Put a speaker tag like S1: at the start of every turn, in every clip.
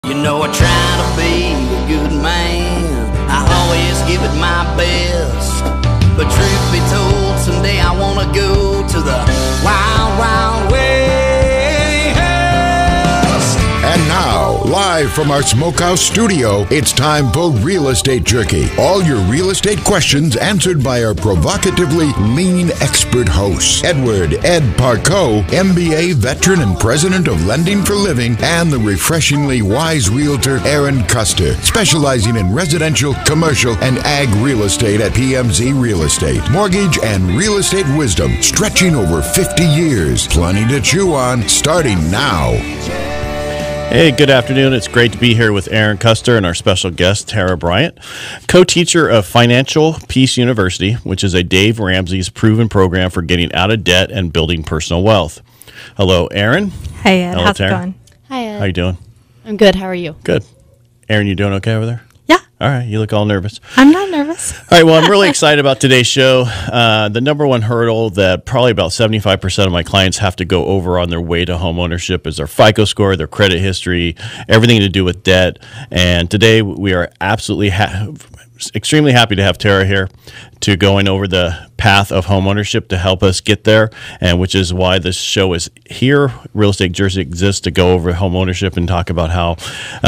S1: You know I try to be a good man, I always give it my best. But truth be told, someday I wanna go to the wild, wild west.
S2: And now, live from our smokehouse studio, it's time for Real Estate Jerky. All your real estate questions answered by our provocatively lean expert hosts, Ed Parcaut, MBA veteran and president of Lending for Living, and the refreshingly wise realtor Erin Custer, specializing in residential, commercial, and ag real estate at PMZ Real Estate. Mortgage and real estate wisdom stretching over 50 years. Plenty to chew on, starting now.
S3: Hey, good afternoon. It's great to be here with Erin Custer and our special guest, Tarah Bryant, co-teacher of Financial Peace University, which is a Dave Ramsey's proven program for getting out of debt and building personal wealth. Hello, Erin.
S4: Hey, Ed.
S3: Hello,
S4: how's
S3: Tarah.
S4: it going?
S5: Hi, Ed.
S3: How you doing?
S5: I'm good. How are you?
S3: Good. Erin, you doing okay over there?
S4: Yeah.
S3: All right. You look all nervous.
S4: I'm not nervous.
S3: All right. Well, I'm really excited about today's show. The number one hurdle that probably about 75% of my clients have to go over on their way to home ownership is their FICO score, their credit history, everything to do with debt. And today we are absolutely extremely happy to have Tarah here to going over the path of home ownership to help us get there, and which is why this show is here. Real Estate Jerky exists to go over home ownership and talk about how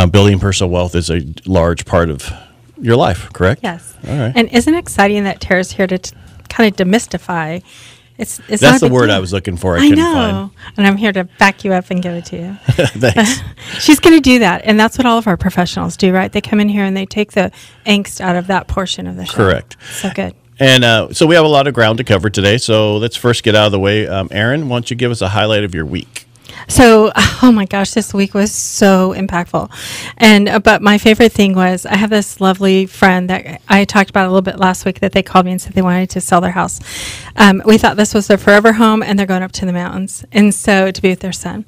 S3: building personal wealth is a large part of your life, correct?
S4: Yes.
S3: All right.
S4: And isn't it exciting that Tara's here to kind of demystify? It's
S3: That's
S4: not a
S3: the
S4: big
S3: word
S4: deal.
S3: I was looking for. I
S4: I
S3: couldn't
S4: know. And I'm here to back you up and give it to you.
S3: find. Thanks.
S4: She's going to do that. And that's what all of our professionals do, right? They come in here and they take the angst out of that portion of the show.
S3: Correct.
S4: So good.
S3: And so we have a lot of ground to cover today. So let's first get out of the way. Erin, why don't you give us a highlight of your week?
S4: So, oh my gosh, this week was so impactful. And, but my favorite thing was I have this lovely friend that I talked about a little bit last week that they called me and said they wanted to sell their house. We thought this was their forever home and they're going up to the mountains. And so to be with their son.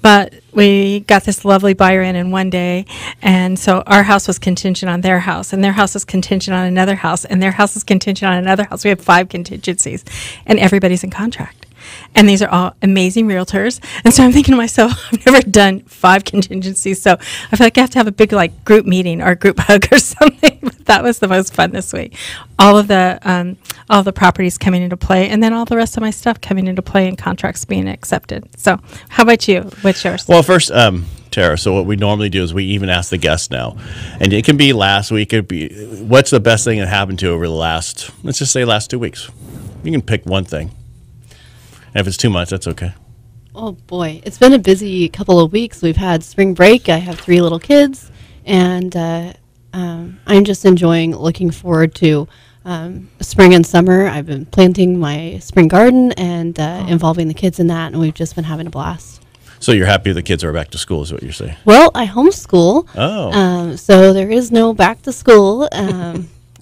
S4: But we got this lovely buyer in one day. And so our house was contingent on their house, and their house was contingent on another house, and their house is contingent on another house. We have 5 contingencies and everybody's in contract. And these are all amazing realtors. And so I'm thinking to myself, I've never done 5 contingencies. So I feel like I have to have a big like group meeting or group hug or something. But that was the most fun this week. All of the properties coming into play, and then all the rest of my stuff coming into play and contracts being accepted. So how about you? What's yours?
S3: Well, first, Tarah, so what we normally do is we even ask the guests now. And it can be last week. It could be, what's the best thing that happened to you over the last, let's just say last 2 weeks. You can pick one thing. And if it's too much, that's okay.
S5: Oh, boy. It's been a busy couple of weeks. We've had spring break. I have 3 little kids. And I'm just looking forward to spring and summer. I've been planting my spring garden and involving the kids in that. And we've just been having a blast.
S3: So you're happy the kids are back to school is what you're saying?
S5: Well, I homeschool.
S3: Oh.
S5: So there is no back to school.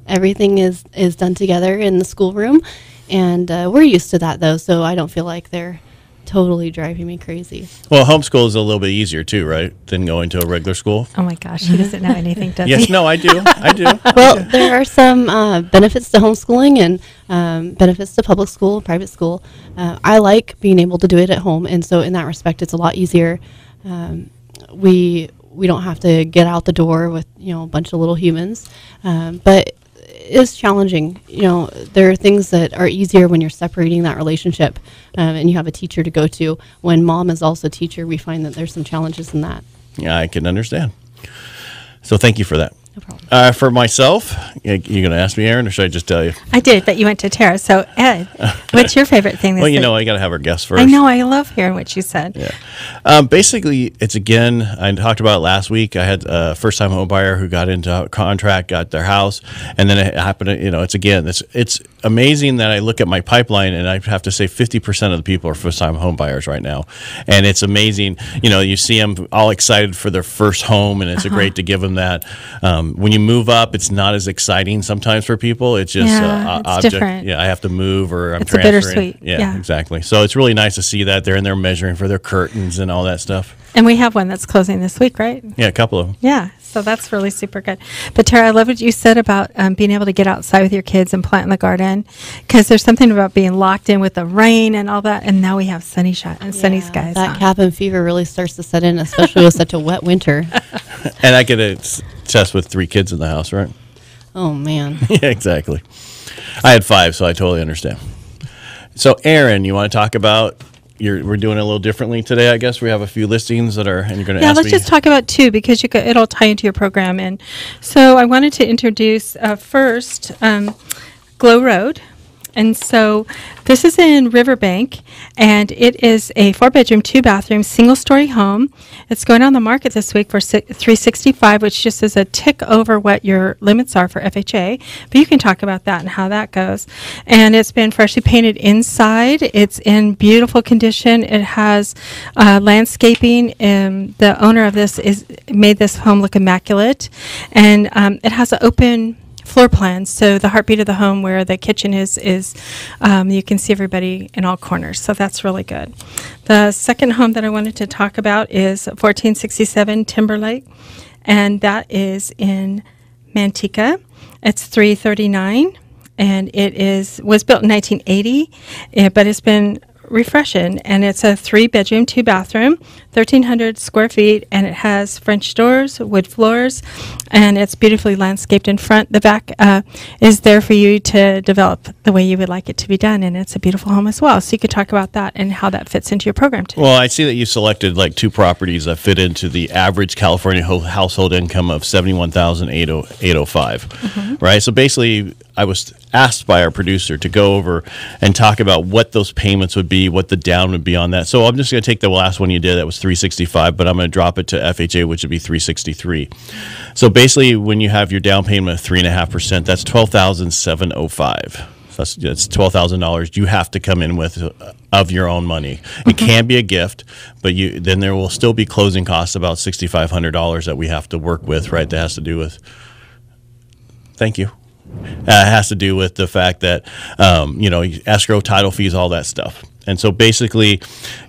S5: Everything is done together in the schoolroom. And we're used to that, though, so I don't feel like they're totally driving me crazy.
S3: Well, homeschool is a little bit easier, too, right, than going to a regular school?
S4: Oh, my gosh. He doesn't know anything, does
S3: Yes,
S4: he?
S3: no, I do. I do.
S5: Well, there are some benefits to homeschooling and benefits to public school, private school. I like being able to do it at home, and so in that respect, it's a lot easier. We don't have to get out the door with, a bunch of little humans, but is challenging. There are things that are easier when you're separating that relationship and you have a teacher to go to. When mom is also a teacher, we find that there's some challenges in that.
S3: Yeah, I can understand. So thank you for that.
S5: No problem.
S3: For myself, you're going to ask me, Erin, or should I just tell you?
S4: I did, but you went to Tara. So, Ed, what's your favorite thing this
S3: Well,
S4: week?
S3: I got to have our guests first.
S4: I know. I love hearing what you said.
S3: Yeah. Basically, it's again, I talked about it last week. I had a first-time home buyer who got into a contract, got their house, and then it happened, it's amazing that I look at my pipeline and I have to say 50% of the people are first-time home buyers right now. And it's amazing. You see them all excited for their first home, and it's great to give them that. When you move up, it's not as exciting sometimes for people. It's just
S4: it's
S3: object.
S4: different.
S3: Yeah, I have to move, or I'm
S4: It's a
S3: transferring.
S4: bittersweet.
S3: Yeah,
S4: Yeah.
S3: exactly. So it's really nice to see that they're in there measuring for their curtains and all that stuff.
S4: And we have one that's closing this week, right?
S3: Yeah, a couple of them.
S4: Yeah. So that's really super good. But Tara, I love what you said about being able to get outside with your kids and plant in the garden, because there's something about being locked in with the rain and all that. And now we have sunny skies.
S5: That cabin fever really starts to set in, especially with such a wet winter.
S3: And I get obsessed with 3 kids in the house, right?
S5: Oh, man.
S3: Yeah, exactly. I had 5, so I totally understand. So, Erin, you want to talk about we're doing it a little differently today, I guess. We have a few listings and you're going to ask me.
S4: Yeah, let's just talk about 2 because it'll tie into your program. And so I wanted to introduce first Glow Road. And so this is in Riverbank, and it is a 4-bedroom, 2-bathroom, single-story home. It's going on the market this week for $365,000, which just is a tick over what your limits are for FHA. But you can talk about that and how that goes. And it's been freshly painted inside. It's in beautiful condition. It has landscaping. The owner of this made this home look immaculate, and it has an open floor plans, so the heartbeat of the home where the kitchen is you can see everybody in all corners, so that's really good. The second home that I wanted to talk about is 1467 Timberlake, and that is in Manteca. It's $339,000, and it was built in 1980, but it's been refreshing, and it's a 3-bedroom, 2-bathroom, 1,300 square feet, and it has French doors, wood floors, and it's beautifully landscaped in front. The back is there for you to develop the way you would like it to be done, and it's a beautiful home as well. So you could talk about that and how that fits into your program today.
S3: Well, I see that you selected like 2 properties that fit into the average California household income of $71,805, right? So basically, I was asked by our producer to go over and talk about what those payments would be, what the down would be on that. So I'm just going to take the last one you did, that was $365,000, but I'm going to drop it to FHA, which would be $363,000. So basically, when you have your down payment of 3.5%, that's $12,705. That's $12,000 you have to come in with of your own money. It can be a gift, but then there will still be closing costs, about $6,500 that we have to work with, right? That has to do with, thank you. It has to do with the fact that, escrow, title fees, all that stuff. And so basically,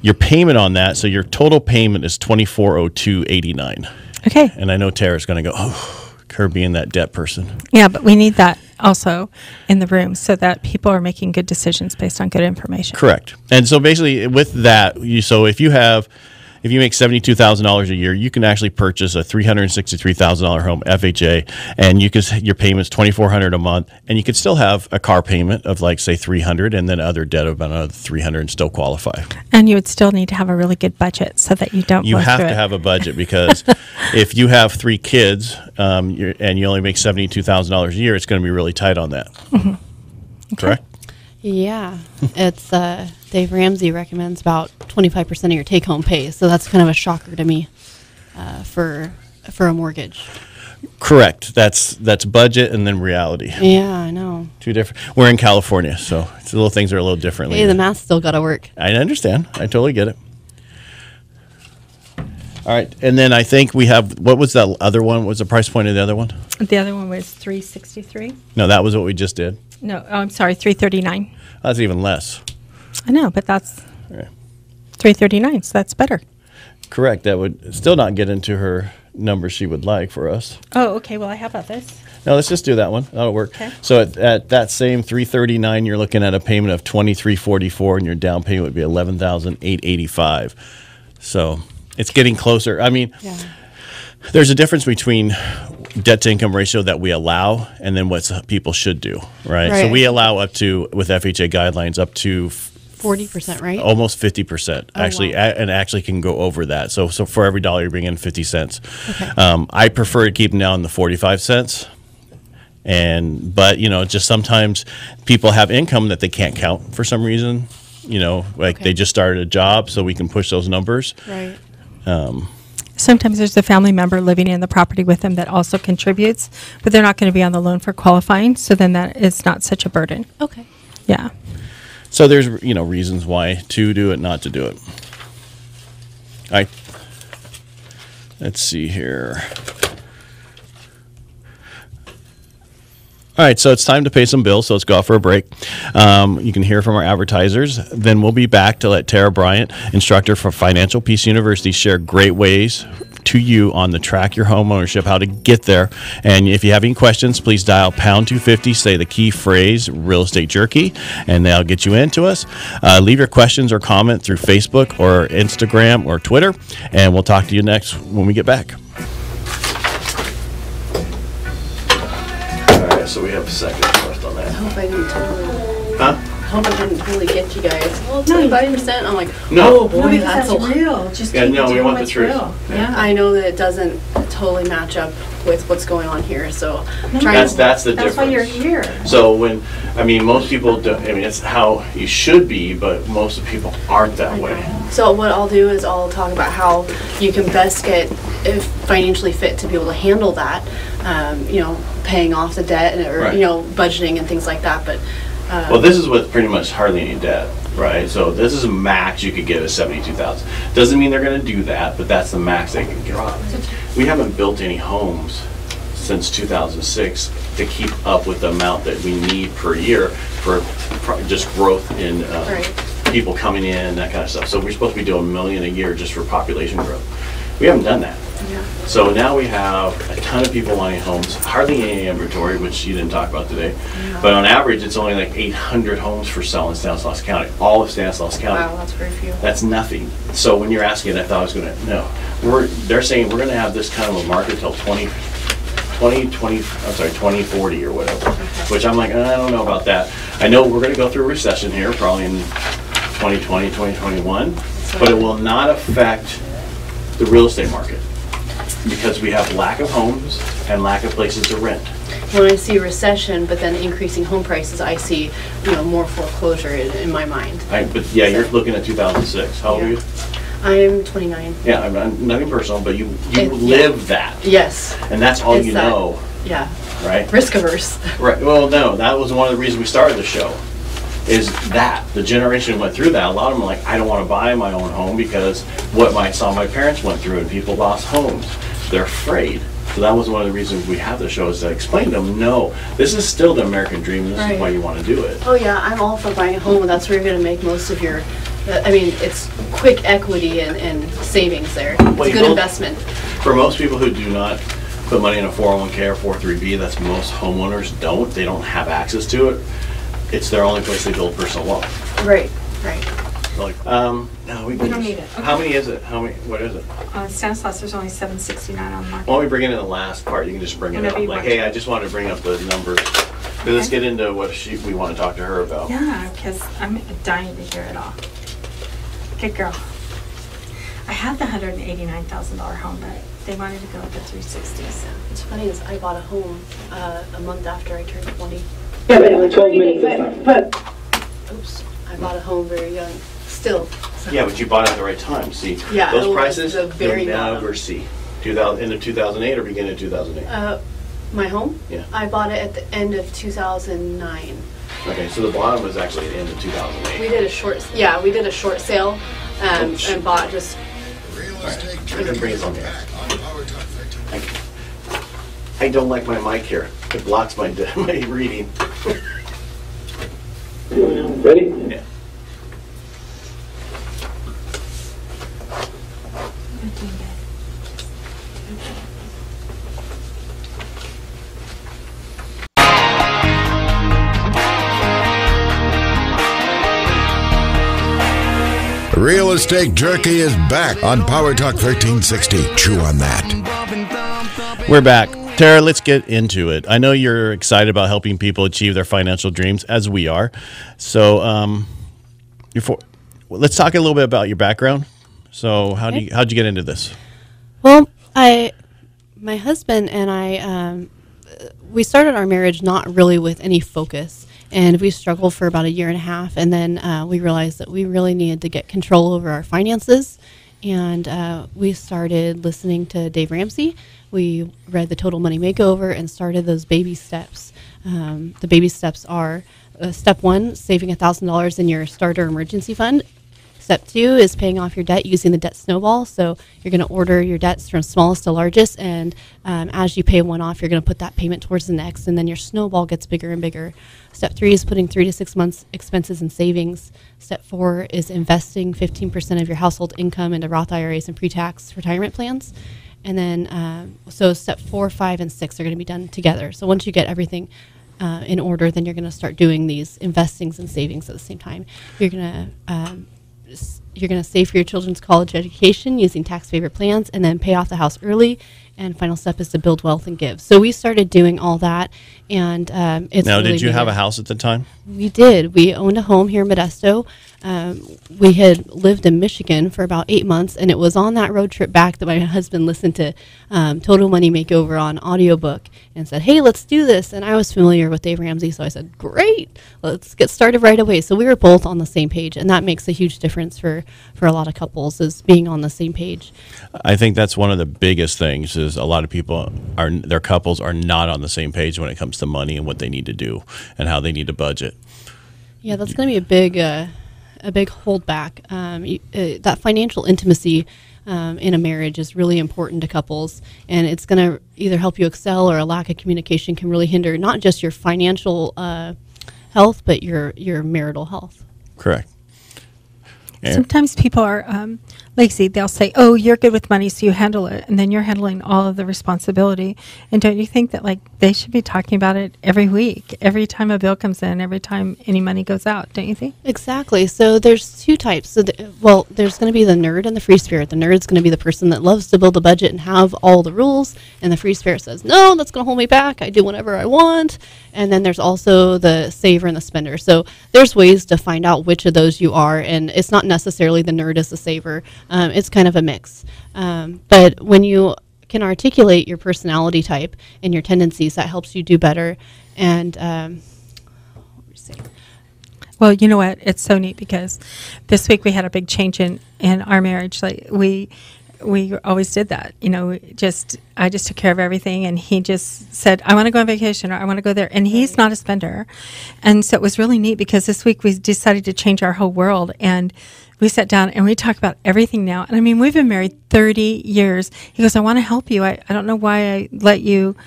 S3: your payment on that, so your total payment is $2,402.89.
S4: Okay.
S3: And I know Tara's going to go, oh, her being that debt person.
S4: Yeah, but we need that also in the room so that people are making good decisions based on good information.
S3: Correct. And so basically, with that, if you make $72,000 a year, you can actually purchase a $363,000 home FHA, and your payment's $2,400 a month, and you could still have a car payment of like say $300, and then other debt of about another $300, and still qualify. And
S4: you would still need to have a really good budget so that you don't.
S3: You have to have a budget because if you have 3 kids and you only make $72,000 a year, it's going to be really tight on that. Mm-hmm. Okay. Correct.
S5: Yeah, it's Dave Ramsey recommends about 25% of your take-home pay, so that's kind of a shocker to me for a mortgage.
S3: Correct. That's budget and then reality.
S5: Yeah, I know.
S3: 2 different. We're in California, so the little things are a little differently.
S5: Hey, the math still got to work.
S3: I understand. I totally get it. All right, and then I think we have, what was that other one? What was the price point of the other one?
S4: The other one was $363,000.
S3: No, that was what we just did.
S4: No, I'm sorry, $339,000.
S3: That's even less.
S4: I know, but that's $339,000, so that's better.
S3: Correct. That would still not get into her number she would like for us.
S4: Oh, okay. Well, how about this?
S3: No, let's just do that one. That'll work. Okay. So at that same $339,000, you're looking at a payment of $2,344, and your down payment would be $11,885. So it's getting closer. I mean, there's a difference between debt to income ratio that we allow and then what people should do, right? So we allow up to, with FHA guidelines, up to
S5: 40%, right?
S3: Almost 50%, actually, and actually can go over that. So for every dollar you bring in 50 cents. Okay. I prefer to keep them down to 45 cents. But just sometimes people have income that they can't count for some reason. They just started a job, so we can push those numbers.
S5: Right.
S4: Sometimes there's a family member living in the property with them that also contributes, but they're not going to be on the loan for qualifying, so then that is not such a burden.
S5: Okay.
S4: Yeah.
S3: So there's, reasons why to do it, not to do it. All right. Let's see here. All right, so it's time to pay some bills, so let's go out for a break. You can hear from our advertisers. Then we'll be back to let Tarah Bryant, instructor for Financial Peace University, share great ways to you on the track your home ownership, how to get there. And if you have any questions, please dial pound 250, say the key phrase Real Estate Jerky, and they'll get you into us. Leave your questions or comment through Facebook or Instagram or Twitter, and we'll talk to you next when we get back. All right, so we have a second left on that.
S5: I hope I didn't totally.
S3: Huh?
S5: I hope I didn't totally get you guys. Well, 25%. I'm like,
S3: No.
S5: oh boy, that's a lot.
S4: real. Just
S3: Yeah, no, we want the truth.
S5: Yeah, I know that it doesn't totally match up with what's going on here. So
S3: That's the difference.
S4: That's why you're here.
S3: So most people don't, it's how you should be, but most people aren't that way.
S5: So what I'll do is I'll talk about how you can best get financially fit to be able to handle that, paying off the debt or,
S3: Right.
S5: budgeting and things like that. But
S3: Well, this is with pretty much hardly any debt, right? So this is a max you could get at $72,000. Doesn't mean they're going to do that, but that's the max they can get. We haven't built any homes since 2006 to keep up with the amount that we need per year for just growth in people coming in, that kind of stuff. So we're supposed to be doing $1 million a year just for population growth. We haven't done that.
S5: yeah.
S3: So now we have a ton of people wanting homes, hardly any inventory, which you didn't talk about today.
S5: Yeah.
S3: But on average, it's only like 800 homes for sale in Stanislaus County, all of Stanislaus County.
S5: Wow, that's very few.
S3: That's nothing. So when you're asking, I thought I was going to, no. They're saying we're going to have this kind of a market till 2040 or whatever, which I'm like, I don't know about that. I know we're going to go through a recession here, probably in 2020, 2021, but it will not affect the real estate market because we have lack of homes and lack of places to rent.
S5: When I see recession, but then increasing home prices, I see, more foreclosure in my mind.
S3: You're looking at 2006. How old are you?
S5: I'm 29.
S3: Yeah, I'm nothing personal, but you live that.
S5: Yes.
S3: And that's all
S5: It's
S3: you
S5: that.
S3: know,
S5: Yeah.
S3: right?
S5: Risk averse.
S3: Right. Well, no, that was one of the reasons we started the show. Is that the generation went through that? A lot of them are like, I don't want to buy my own home because what I saw my parents went through, and people lost homes. They're afraid. So that was one of the reasons we have the show, is to explain to them, no, this is still the American dream. And this is why you want to do it.
S5: Oh yeah, I'm all for buying a home, and that's where you're going to make most of your. It's quick equity and savings there. It's a good investment.
S3: For most people who do not put money in a 401k or 403b, that's most homeowners don't. They don't have access to it. It's their only place they build personal wealth.
S5: Right.
S3: Like, no, we
S4: don't need it. Okay.
S3: How many is it? What is it?
S4: Stanislaus, there's only 769 on the market.
S3: Why don't we bring it in the last part? You can just bring it up. Like, hey, I just wanted to bring up the numbers. Let's get into what we want to talk to her about.
S4: Yeah, because I'm dying to hear it all. Good girl. I had the $189,000 home, but they wanted to go with the 360s.
S5: What's funny is I bought a home a month after I turned 20.
S6: Yeah, but only 12 minutes this time. But
S5: Oops. I bought a home very young. Still.
S3: Yeah, but you bought it at the right time. See,
S5: Yeah,
S3: those
S5: it was
S3: prices
S5: the very
S3: you'll never
S5: bottom.
S3: see. End of 2008 or beginning of 2008?
S5: My home?
S3: Yeah.
S5: I bought it at the end of 2009.
S3: Okay, so the bottom was actually at the end of 2008.
S5: We did a short sale and bought just.
S3: I can bring it on there. I don't like my mic here. It blocks my reading.
S6: ready?
S3: Yeah.
S2: Real Estate Jerky is back on Power Talk 1360. Chew on that.
S3: We're back. Tarah, let's get into it. I know you're excited about helping people achieve their financial dreams, as we are. So, let's talk a little bit about your background. So, how'd you get into this?
S5: Well, my husband and I, we started our marriage not really with any focus. And we struggled for about 1.5 years, and then we realized that we really needed to get control over our finances. And we started listening to Dave Ramsey. We read the Total Money Makeover and started those baby steps. The baby steps are step 1, saving $1,000 in your starter emergency fund. Step 2 is paying off your debt using the debt snowball. So you're going to order your debts from smallest to largest, and as you pay one off, you're going to put that payment towards the next, and then your snowball gets bigger and bigger. Step 3 is putting 3 to 6 months expenses in savings. Step 4 is investing 15% of your household income into Roth IRAs and pre-tax retirement plans. And then, so step 4, 5, and 6 are going to be done together. So once you get everything in order, then you're going to start doing these investings and savings at the same time. You're going to save for your children's college education using tax favored plans, and then pay off the house early. And final step is to build wealth and give. So we started doing all that, and it's
S3: Now,
S5: really
S3: did you have
S5: been-
S3: a house at the time?
S5: We did. We owned a home here in Modesto. We had lived in Michigan for about 8 months, and it was on that road trip back that my husband listened to Total Money Makeover on audiobook and said, hey, let's do this. And I was familiar with Dave Ramsey, so I said, great, let's get started right away. So we were both on the same page, and that makes a huge difference for a lot of couples, is being on the same page.
S3: I think that's one of the biggest things is a lot of people their couples are not on the same page when it comes to money and what they need to do and how they need to budget.
S5: Yeah, that's going to be a big holdback. That financial intimacy in a marriage is really important to couples, and it's going to either help you excel, or a lack of communication can really hinder not just your financial health, but your marital health.
S3: Correct. And
S4: Sometimes people are lazy. They'll say, "Oh, you're good with money, so you handle it," and then you're handling all of the responsibility. And don't you think that they should be talking about it every week, every time a bill comes in, every time any money goes out? Don't you think?
S5: Exactly. So there's two types. So there's going to be the nerd and the free spirit. The nerd's going to be the person that loves to build a budget and have all the rules, and the free spirit says, "No, that's going to hold me back. I do whatever I want." And then there's also the saver and the spender. So there's ways to find out which of those you are, and it's not necessarily the nerd is the saver. It's kind of a mix. But when you can articulate your personality type and your tendencies, that helps you do better. And
S4: Well, you know what? It's so neat because this week we had a big change in our marriage. We always did that. I just took care of everything, and he just said, I want to go on vacation, or I want to go there. And he's not a spender. And so it was really neat because this week we decided to change our whole world, and we sat down and we talked about everything now. And I mean, we've been married 30 years. He goes, I want to help you. I don't know why I let you,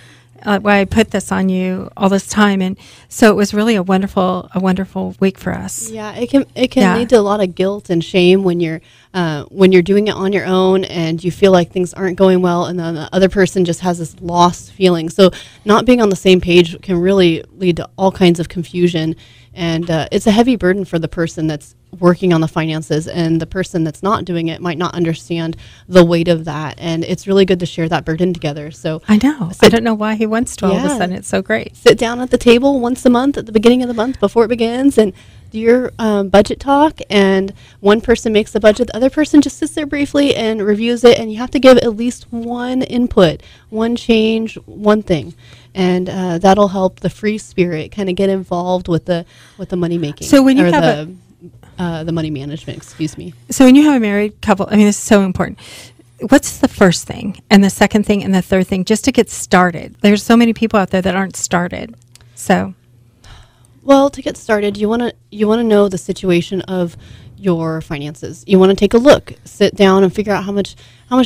S4: why I put this on you all this time. And so it was really a wonderful week for us.
S5: yeah, it can lead to a lot of guilt and shame when you're doing it on your own and you feel like things aren't going well, and then the other person just has this lost feeling. So not being on the same page can really lead to all kinds of confusion, and it's a heavy burden for the person that's working on the finances, and the person that's not doing it might not understand the weight of that, and it's really good to share that burden together. So
S4: I know. I don't know why he wants to all of a sudden. It's so great.
S5: Sit down at the table once a month at the beginning of the month before it begins, and do your budget talk, and one person makes the budget, the other person just sits there briefly and reviews it, and you have to give at least one input, one change, one thing, and that'll help the free spirit kind of get involved with the money making.
S4: So when you have
S5: the money management, excuse me.
S4: So when you have a married couple, I mean, this is so important. What's the first thing and the second thing and the third thing just to get started? There's so many people out there that aren't started. So,
S5: well, to get started, you want to know the situation of your finances. You want to take a look, sit down and figure out how much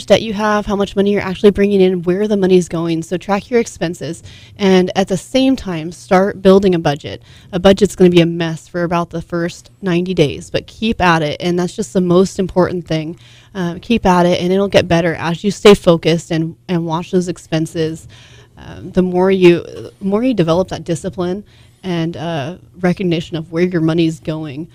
S5: debt you have, how much money you're actually bringing in, where the money's going. So track your expenses, and at the same time, start building a budget. A budget's going to be a mess for about the first 90 days, but keep at it, and that's just the most important thing. Keep at it, and it'll get better as you stay focused and watch those expenses. The more you develop that discipline and recognition of where your money's going,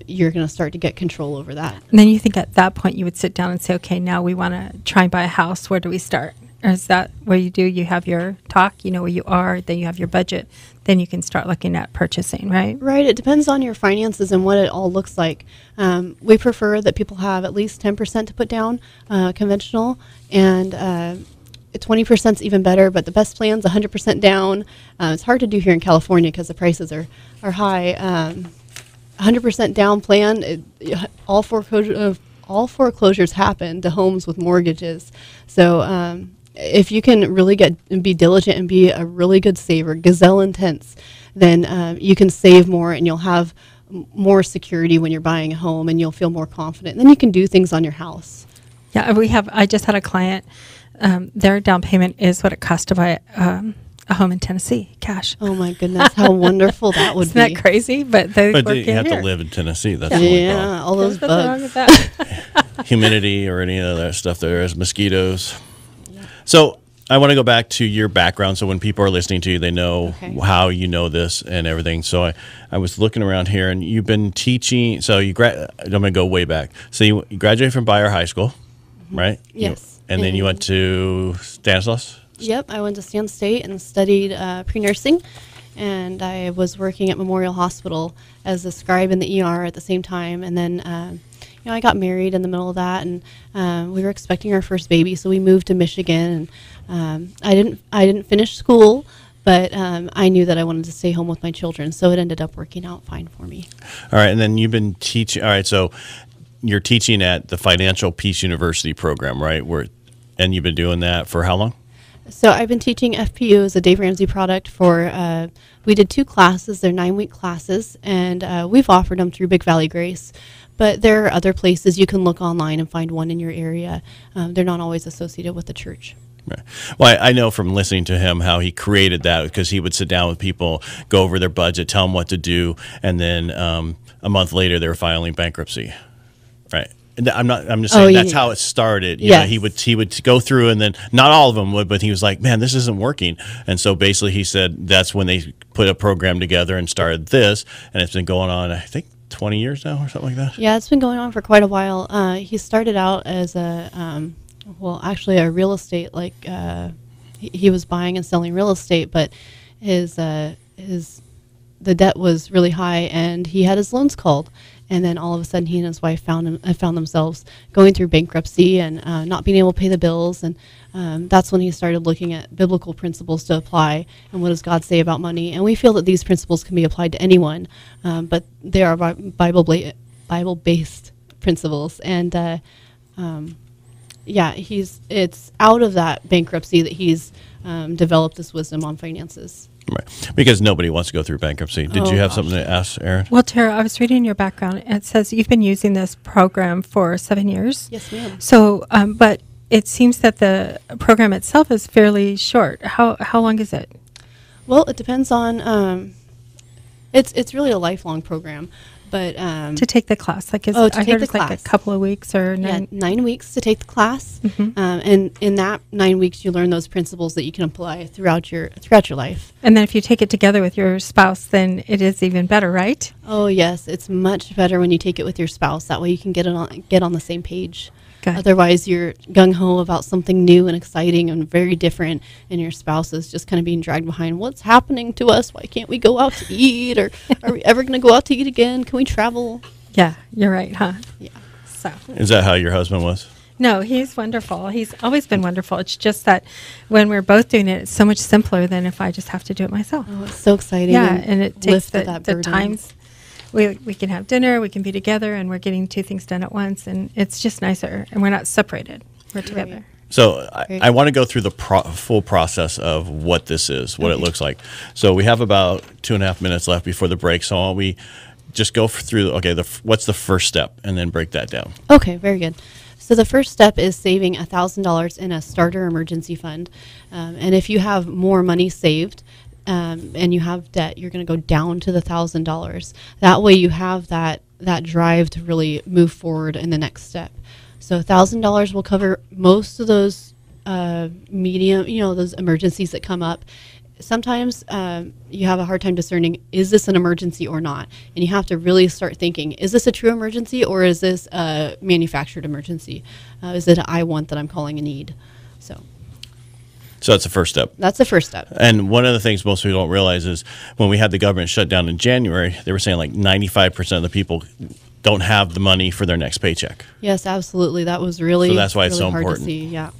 S5: you're going to start to get control over that.
S4: And then you think at that point you would sit down and say, okay, now we want to try and buy a house. Where do we start? Or is that where you do? You have your talk, you know where you are, then you have your budget, then you can start looking at purchasing, right?
S5: Right. It depends on your finances and what it all looks like. We prefer that people have at least 10% to put down, conventional, and 20% is even better, but the best plan's 100% down. It's hard to do here in California because the prices are high. 100% down plan, all foreclosures happen to homes with mortgages. So if you can really be diligent and be a really good saver, gazelle intense, then you can save more and you'll have more security when you're buying a home, and you'll feel more confident. And then you can do things on your house.
S4: Yeah, I just had a client. Their down payment is what it costs to buy a home in Tennessee, cash.
S5: Oh my goodness, how wonderful that would be!
S4: Isn't that crazy? But
S3: you have to live in Tennessee. That's the only problem.
S5: All those
S4: There's nothing wrong
S5: bugs.
S4: with that.
S3: Humidity or any of that stuff. There is mosquitoes. So I want to go back to your background. So when people are listening to you, they know how you know this and everything. So I was looking around here, and you've been teaching. So I'm going to go way back. So you graduated from Bayer High School, right?
S5: Yes.
S3: And then you went to Stanislaus?
S5: Yep. I went to Stan State and studied pre-nursing. And I was working at Memorial Hospital as a scribe in the ER at the same time. And then, I got married in the middle of that, and we were expecting our first baby, so we moved to Michigan. And I didn't finish school, but I knew that I wanted to stay home with my children, so it ended up working out fine for me.
S3: All right, and then you've been teaching. All right, so you're teaching at the Financial Peace University program, right? And you've been doing that for how long?
S5: So I've been teaching FPU as a Dave Ramsey product for, we did 2 classes. They're 9-week classes, and we've offered them through Big Valley Grace. But there are other places you can look online and find one in your area. They're not always associated with the church.
S3: Right. Well, I know from listening to him how he created that, because he would sit down with people, go over their budget, tell them what to do, and then a month later they were filing bankruptcy. Right. I'm just saying that's how it started. You know, he would go through, and then not all of them would, but he was like, man, this isn't working. And so basically he said that's when they put a program together and started this, and it's been going on, I think, 20 years now or something like that.
S5: Yeah, it's been going on for quite a while. He started out as a real estate, he was buying and selling real estate, but the debt was really high, and he had his loans called. And then all of a sudden, he and his wife found themselves going through bankruptcy and not being able to pay the bills. And that's when he started looking at biblical principles to apply and what does God say about money. And we feel that these principles can be applied to anyone, but they are Bible-based principles. And it's out of that bankruptcy that he's developed this wisdom on finances.
S3: Right. Because nobody wants to go through bankruptcy. Did you have something to ask, Erin?
S4: Well, Tarah, I was reading your background, and it says you've been using this program for 7 years.
S5: Yes, ma'am.
S4: So, but it seems that the program itself is fairly short. How long is it?
S5: Well, it depends on. It's really a lifelong program, but
S4: to take the class, I heard it's like a couple of weeks or
S5: 9 weeks to take the class, and in that 9 weeks you learn those principles that you can apply throughout your life.
S4: And then if you take it together with your spouse, then it is even better, right?
S5: Oh yes, it's much better when you take it with your spouse. That way you can get on the same page.
S4: Good.
S5: Otherwise, you're gung-ho about something new and exciting and very different, and your spouse is just kind of being dragged behind. What's happening to us? Why can't we go out to eat? Or are we ever going to go out to eat again? Can we travel?
S4: Yeah, you're right, huh?
S5: Yeah.
S4: So.
S3: Is that how your husband was?
S4: No, he's wonderful. He's always been wonderful. It's just that when we're both doing it, it's so much simpler than if I just have to do it myself.
S5: Oh, it's so exciting.
S4: Yeah, and it takes
S5: the
S4: the times. We can have dinner, we can be together, and we're getting 2 things done at once, and it's just nicer, and we're not separated. We're together.
S3: So I want to go through the full process of what this is, what it looks like. So we have about 2.5 minutes left before the break, so why don't we just go through, what's the first step, and then break that down.
S5: Okay, very good. So the first step is saving $1,000 in a starter emergency fund, and if you have more money saved, and you have debt, you're going to go down to the $1,000. That way you have that drive to really move forward in the next step. So $1,000 will cover most of those medium, those emergencies that come up. Sometimes you have a hard time discerning, is this an emergency or not? And you have to really start thinking, is this a true emergency or is this a manufactured emergency? Is it an I want that I'm calling a need?
S3: So that's the first step.
S5: That's the first step.
S3: And one of the things most people don't realize is when we had the government shut down in January, they were saying like 95% of the people don't have the money for their next paycheck.
S5: Yes, absolutely. That was really,
S3: so that's why it's
S5: really
S3: so
S5: hard
S3: important.
S5: To see. Yeah.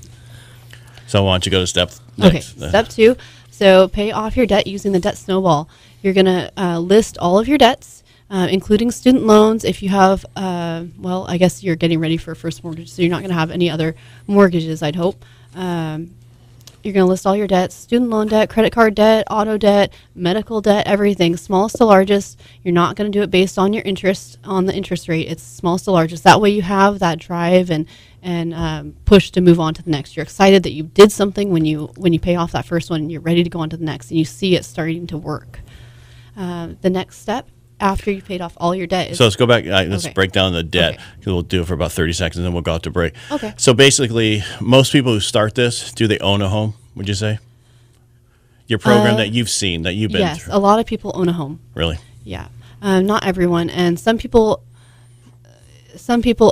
S3: So why don't you go to step next?
S5: Okay, step 2. So pay off your debt using the debt snowball. You're going to list all of your debts, including student loans. If you have, I guess you're getting ready for a first mortgage, so you're not going to have any other mortgages, I'd hope. You're going to list all your debts: student loan debt, credit card debt, auto debt, medical debt, everything, smallest to largest. You're not going to do it based on your interest, on the interest rate. It's smallest to largest. That way you have that drive and push to move on to the next. You're excited that you did something when you pay off that first one, and you're ready to go on to the next, and you see it starting to work. The next step after you paid off all your debt.
S3: So let's go back. Let's
S5: Okay.
S3: break down the debt.
S5: Okay.
S3: We'll do it for about 30 seconds, and then we'll go out to break.
S5: Okay.
S3: So basically, most people who start this, do they own a home, would you say? Your program that you've seen, that you've been
S5: Yes,
S3: through.
S5: a lot of people own a home.
S3: Really?
S5: Yeah, not everyone, and some people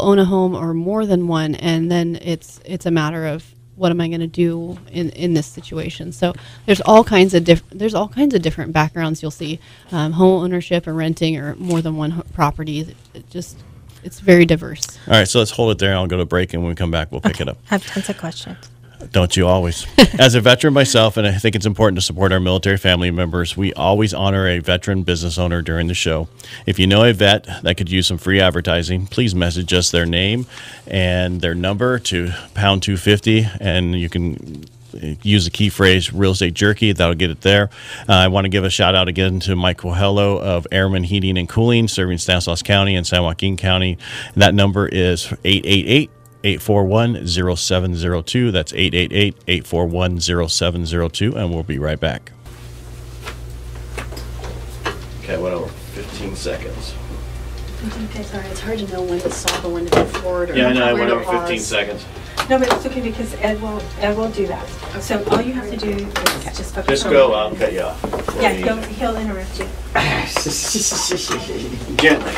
S5: own a home or more than one, and then it's a matter of what am I going to do in this situation. So there's all kinds of different backgrounds you'll see, home ownership or renting or more than one property. It's very diverse.
S3: All right, so let's hold it there. I'll go to break, and when we come back, we'll pick it up.
S4: I have tons of questions.
S3: Don't you always? As a veteran myself, and I think it's important to support our military family members, we always honor a veteran business owner during the show. If you know a vet that could use some free advertising, please message us their name and their number to pound 250, and you can use the key phrase Real Estate Jerky. That'll get it there. I want to give a shout out again to Mike Coelho of Airman Heating and Cooling, serving Stanislaus County and San Joaquin County. That number is 888-841-0702. That's 888-841-0702, and we'll be right back. Okay, went over 15 seconds.
S7: Okay, sorry, it's hard to know when to stop or when to move forward. Or
S3: Yeah, I know, I
S7: where
S3: went
S7: to
S3: over
S7: pause.
S3: 15 seconds.
S4: No, but it's okay because Ed will do that. So all you have to do is just focus.
S3: Just go, I'll cut you off.
S4: Yeah, he'll interrupt you.
S3: Gently.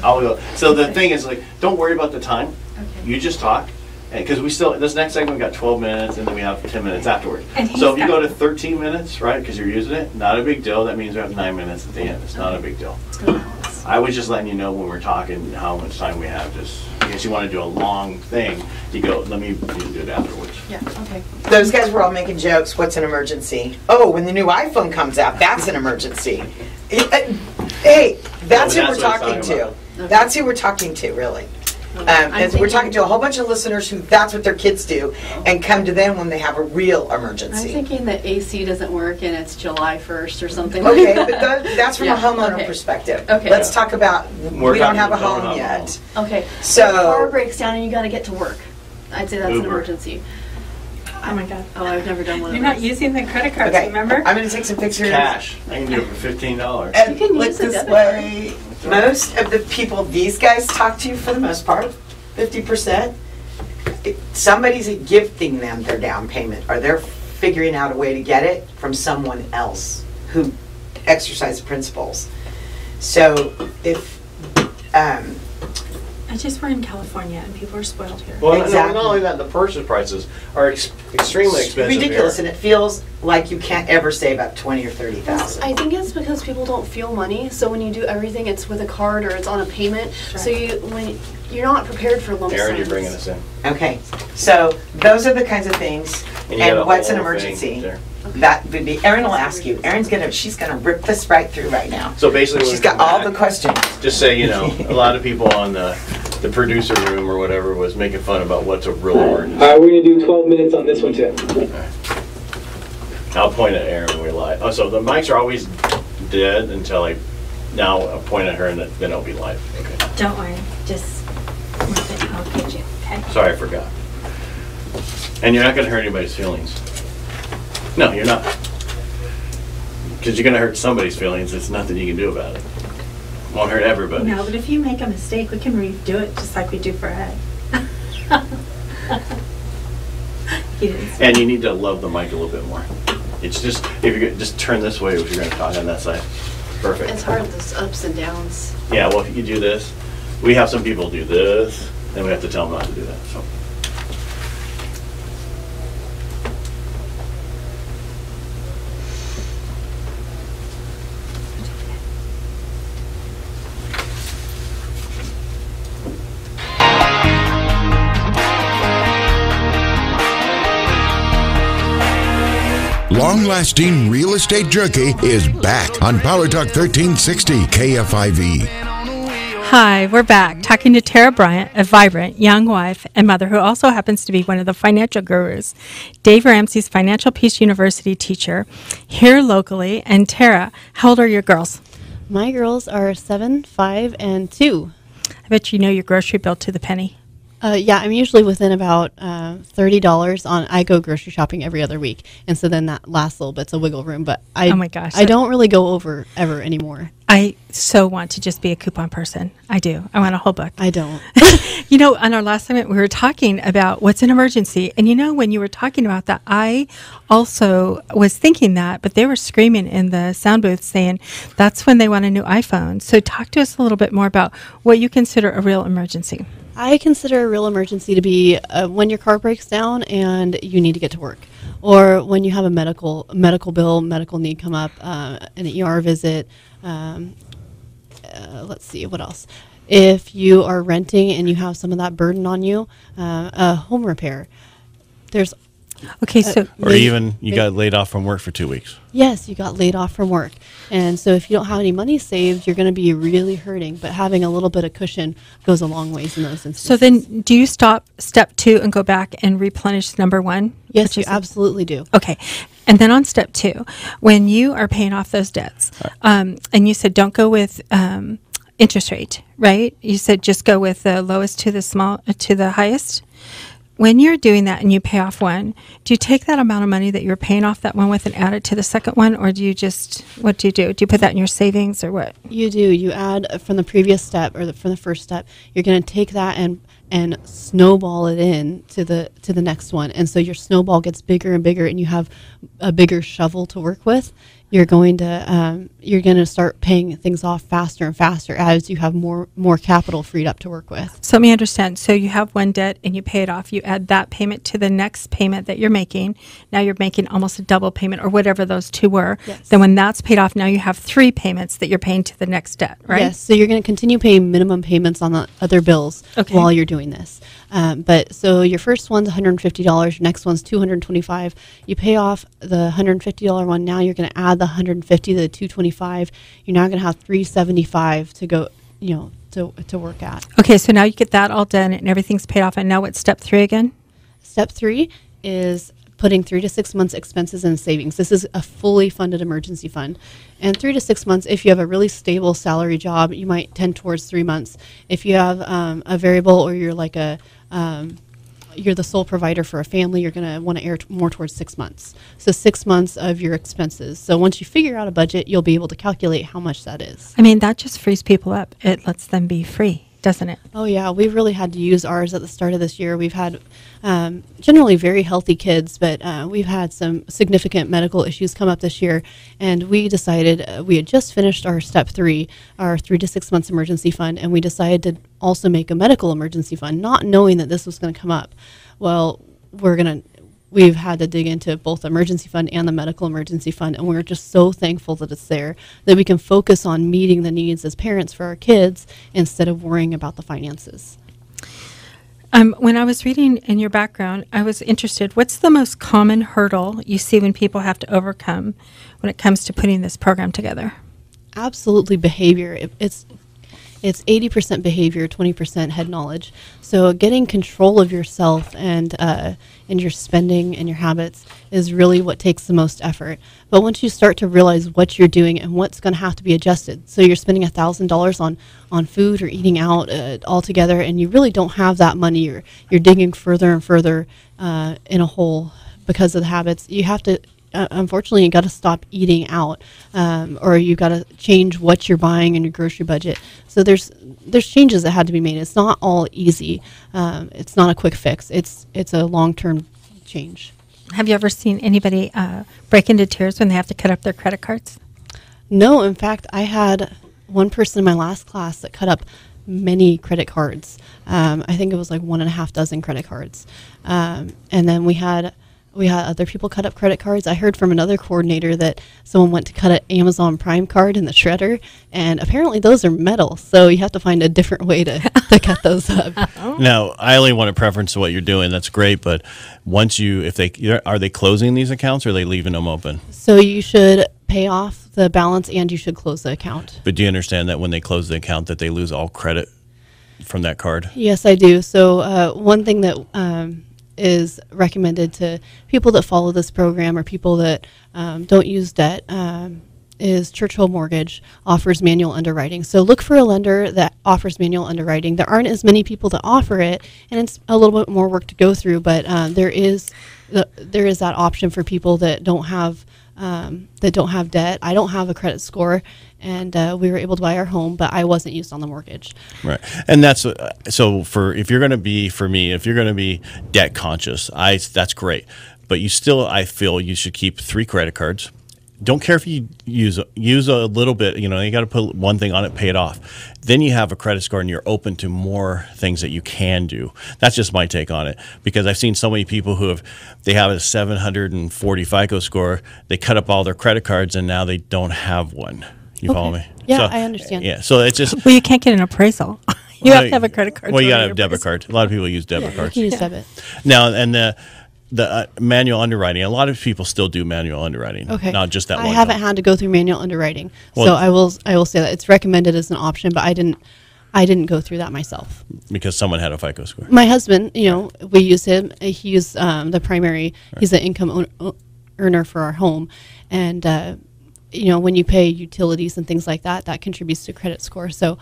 S3: I'll go. So the thing is, like, don't worry about the time.
S4: Okay.
S3: You just talk. Because this next segment, we got 12 minutes, and then we have 10 minutes afterwards.
S4: And he's
S3: So if you
S4: got-
S3: go to 13 minutes, right, because you're using it, not a big deal. That means we have 9 minutes at the end. It's not a big deal.
S7: Let's go balance.
S3: I was just letting you know when we're talking how much time we have. Just in case you want to do a long thing, you go, let me do it afterwards.
S7: Yeah, okay.
S8: Those guys were all making jokes. What's an emergency? Oh, when the new iPhone comes out, that's an emergency. Hey, that's who we're
S3: what I was
S8: talking
S3: talking
S8: to.
S3: about.
S8: That's who we're talking to, really.
S7: I'm
S8: And we're talking
S7: thinking-
S8: to a whole bunch of listeners who that's what their kids do and come to them when they have a real
S7: I'm
S8: emergency.
S7: thinking that AC doesn't work and it's July 1st or something.
S8: Okay, but that's from
S7: Yeah,
S8: a homeowner
S7: okay.
S8: perspective.
S7: Okay.
S8: Let's talk about,
S3: We're
S8: we don't
S3: talking
S8: have a
S3: about
S8: home
S3: don't have a
S8: yet.
S7: Okay,
S8: So-
S7: the car breaks down and you got to get to work. I'd say that's an
S3: Uber.
S7: emergency.
S4: Oh my God.
S7: Oh, I've never done one
S4: You're
S7: of
S4: not
S7: those.
S4: using the credit cards,
S8: Okay,
S4: remember?
S8: I'm going to take some pictures.
S3: Cash. I can do it for $15.
S8: And
S7: You can
S8: look
S7: use a
S8: this
S7: debit
S8: way. Most of the people these guys talk to, for the most part, 50%, somebody's gifting them their down payment, or they're figuring out a way to get it from someone else who exercise principles. So if
S4: I just we're in California and people are spoiled here.
S3: Well,
S8: Exactly.
S3: not only that, the purchase prices are extremely expensive
S8: ridiculous,
S3: here.
S8: and it feels like you can't ever save up 20 or 30,000.
S7: I think it's because people don't feel money, so when you do everything, it's with a card or it's on a payment. So when you're not prepared for lump
S3: Aaron,
S7: sums.
S3: you're bringing us in.
S8: Okay, so those are the kinds of things.
S3: And you got a
S8: And what's an
S3: whole thing
S8: emergency?
S3: there.
S8: That would be, Erin will ask you. She's gonna rip this right through right now.
S3: So basically,
S8: She's
S3: when we
S8: got all
S3: come
S8: the
S3: back,
S8: questions.
S3: just say, a lot of people on the producer room or whatever was making fun about what's a real emergency.
S6: All right, we're gonna do 12 minutes on this one too.
S3: I'll point at Aaron when we live. Oh, so the mics are always dead until now I'll point at her and then it'll be live. Okay.
S4: Don't worry, just I'll get you. Okay.
S3: Sorry, I forgot. And you're not going to hurt anybody's feelings. No, you're not. Because you're going to hurt somebody's feelings. There's nothing you can do about it. Won't hurt everybody.
S4: No, but if you make a mistake, we can redo it just like we do for Ed. He didn't say.
S3: And you need to love the mic a little bit more. It's just, if you're just turn this way if you're going to talk on that side. Perfect.
S7: It's hard, those ups and downs.
S3: Yeah, well, if you do this, we have some people do this, then we have to tell them not to do that. So.
S2: Long-lasting Real Estate Jerky is back on Power Talk 1360 KFIV.
S4: Hi, we're back talking to Tarah Bryant, a vibrant young wife and mother who also happens to be one of the financial gurus, Dave Ramsey's Financial Peace University teacher here locally. And Tarah, how old are your girls?
S5: My girls are 7, 5, and 2.
S4: I bet you know your grocery bill to the penny.
S5: Yeah, I'm usually within about $30 on. I go grocery shopping every other week, and so then that last little bit's a wiggle room. But
S4: Oh my gosh.
S5: I don't really go over ever anymore.
S4: I so want to just be a coupon person. I do. I want a whole book.
S5: I don't.
S4: You know, on our last segment, we were talking about what's an emergency. And you know, when you were talking about that, I also was thinking that, but they were screaming in the sound booth saying that's when they want a new iPhone. So talk to us a little bit more about what you consider a real emergency.
S5: I consider a real emergency to be when your car breaks down and you need to get to work, or when you have a medical bill, medical need come up, an ER visit. Let's see, what else? If you are renting and you have some of that burden on you, a home repair. There's
S4: Okay, so
S3: Or even you got laid off from work for 2 weeks.
S5: Yes, you got laid off from work. And so if you don't have any money saved, you're going to be really hurting. But having a little bit of cushion goes a long ways in those instances.
S4: so then do you stop step 2 and go back and replenish number 1?
S5: Yes,
S4: which
S5: you
S4: is-
S5: absolutely do.
S4: Okay. And then on step 2, when you are paying off those debts, and you said don't go with interest rate, right? You said just go with the lowest to the highest. When you're doing that and you pay off one, do you take that amount of money that you're paying off that one with and add it to the second one, or do you just, what do you do? Do you put that in your savings or what?
S5: You do. You add from the previous step or from the first step. You're going to take that and snowball it in to the next one. And so your snowball gets bigger and bigger, and you have a bigger shovel to work with. You're going to start paying things off faster and faster as you have more capital freed up to work with.
S4: So let me understand. So you have one debt and you pay it off. You add that payment to the next payment that you're making. Now you're making almost a double payment or whatever those two were.
S5: Yes.
S4: Then when that's paid off, now you have 3 payments that you're paying to the next debt, right?
S5: Yes, so you're going to continue paying minimum payments on the other bills
S4: Okay.
S5: while you're doing this. But so your first one's $150, your next one's $225. You pay off the $150 one. Now you're going to add the $150 to the $225. You're now going to have $375 to go, to work at.
S4: Okay, so now you get that all done and everything's paid off. And now what's step 3 again?
S5: Step 3 is putting 3 to 6 months expenses and savings. This is a fully funded emergency fund. And 3 to 6 months, if you have a really stable salary job, you might tend towards 3 months. If you have a variable or you're like you're the sole provider for a family, you're going to want to err more towards 6 months. So 6 months of your expenses. So once you figure out a budget, you'll be able to calculate how much that is.
S4: I mean, that just frees people up. It lets them be free, doesn't it?
S5: Oh, yeah. We've really had to use ours at the start of this year. We've had generally very healthy kids, but we've had some significant medical issues come up this year. And we decided we had just finished our step 3, our 3 to 6 months emergency fund, and we decided to also make a medical emergency fund, not knowing that this was going to come up. Well, we've had to dig into both the emergency fund and the medical emergency fund, and we're just so thankful that it's there, that we can focus on meeting the needs as parents for our kids instead of worrying about the finances.
S4: When I was reading in your background, I was interested. What's the most common hurdle you see when people have to overcome when it comes to putting this program together?
S5: Absolutely behavior. It's 80% behavior, 20% head knowledge. So getting control of yourself and your spending and your habits is really what takes the most effort. But once you start to realize what you're doing and what's going to have to be adjusted, so you're spending $1,000 on food or eating out altogether, and you really don't have that money, you're digging further and further in a hole because of the habits. You have to. Unfortunately, you got to stop eating out, or you got to change what you're buying in your grocery budget. So there's changes that had to be made. It's not all easy. It's not a quick fix. It's a long-term change.
S4: Have you ever seen anybody break into tears when they have to cut up their credit cards?
S5: No, in fact, I had one person in my last class that cut up many credit cards. I think it was like 1.5 dozen credit cards, and then we had other people cut up credit cards. I heard from another coordinator that someone went to cut an Amazon Prime card in the shredder, and apparently those are metal, so you have to find a different way to cut those up.
S3: Now, I only want to preference what you're doing. That's great, but once are they closing these accounts or are they leaving them open?
S5: So you should pay off the balance and you should close the account.
S3: But do you understand that when they close the account that they lose all credit from that card?
S5: Yes, I do. So one thing that is recommended to people that follow this program or people that don't use debt is Churchill Mortgage offers manual underwriting. So look for a lender that offers manual underwriting. There aren't as many people that offer it, and it's a little bit more work to go through. But there is that option for people that don't have debt. I don't have a credit score, and we were able to buy our home, but I wasn't used on the mortgage.
S3: Right, and that's so for if you're going to be debt conscious, that's great. But I feel you should keep 3 credit cards. Don't care if you use a little bit. You got to put one thing on it, pay it off. Then you have a credit score, and you're open to more things that you can do. That's just my take on it, because I've seen so many people who have a 740 FICO score. They cut up all their credit cards, and now they don't have one. You follow me?
S5: Yeah,
S3: so,
S5: I understand.
S3: Yeah, so it's just
S4: Well, you can't get an appraisal. You have to have a credit card.
S3: Well, you got to have debit cards. A lot of people use debit cards.
S5: You can use debit.
S3: Now, and the manual underwriting, a lot of people still do manual underwriting.
S5: Okay.
S3: Not just that one.
S5: I haven't had to go through manual underwriting.
S3: Well,
S5: so I will say that it's recommended as an option, but I didn't go through that myself.
S3: Because someone had a FICO score.
S5: My husband, we use him. He's the primary. Right. He's the income earner for our home, and when you pay utilities and things like that, that contributes to credit score. So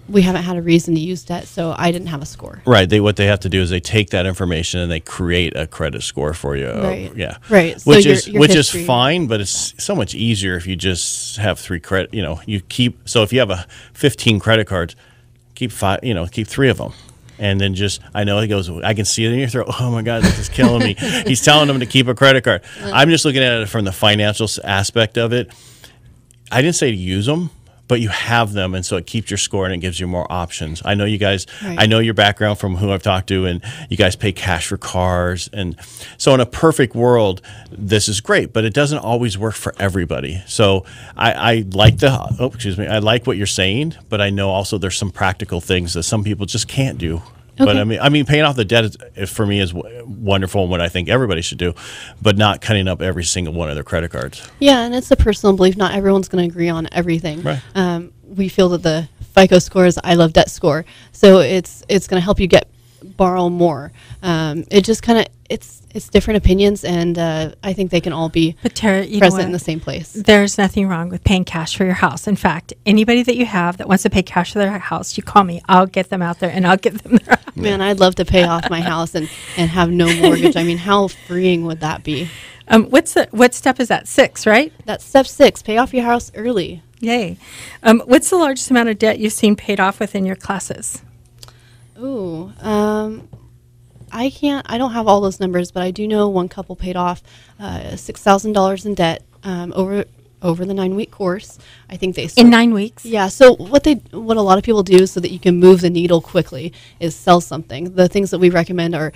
S5: we haven't had a reason to use debt, so I didn't have a score.
S3: Right. What they have to do is they take that information and they create a credit score for you.
S5: Right.
S3: Yeah.
S5: Right.
S3: Which
S5: so your
S3: is
S5: history.
S3: fine, but it's so much easier if you just have 3 credit. You keep. So if you have 15 credit cards, keep 5. Keep 3 of them. And then I know he goes, I can see it in your throat. Oh my God, this is killing me. He's telling them to keep a credit card. I'm just looking at it from the financial aspect of it. I didn't say to use them, but you have them. And so it keeps your score and it gives you more options. I know you guys,
S5: right.
S3: I know your background from who I've talked to, and you guys pay cash for cars. And so in a perfect world, this is great, but it doesn't always work for everybody. So I like I like what you're saying, but I know also there's some practical things that some people just can't do.
S5: Okay.
S3: But I mean, paying off the debt for me is wonderful and what I think everybody should do, but not cutting up every single one of their credit cards.
S5: Yeah, and it's a personal belief. Not everyone's going to agree on everything.
S3: Right.
S5: We feel that the FICO score is I love debt score, so it's going to help you borrow more. It just kind of it's different opinions, and I think they can all be present in the same place.
S4: There's nothing wrong with paying cash for your house. In fact, anybody that you have that wants to pay cash for their house, you call me. I'll get them out there, and I'll get them there.
S5: Man, I'd love to pay off my house and have no mortgage. I mean, how freeing would that be?
S4: What step is that? 6, right?
S5: That's step 6. Pay off your house early.
S4: Yay. What's the largest amount of debt you've seen paid off within your classes?
S5: Ooh, I don't have all those numbers, but I do know one couple paid off $6,000 in debt over the 9-week course. I think they
S4: in 9 weeks.
S5: Yeah. So what a lot of people do so that you can move the needle quickly is sell something. The things that we recommend are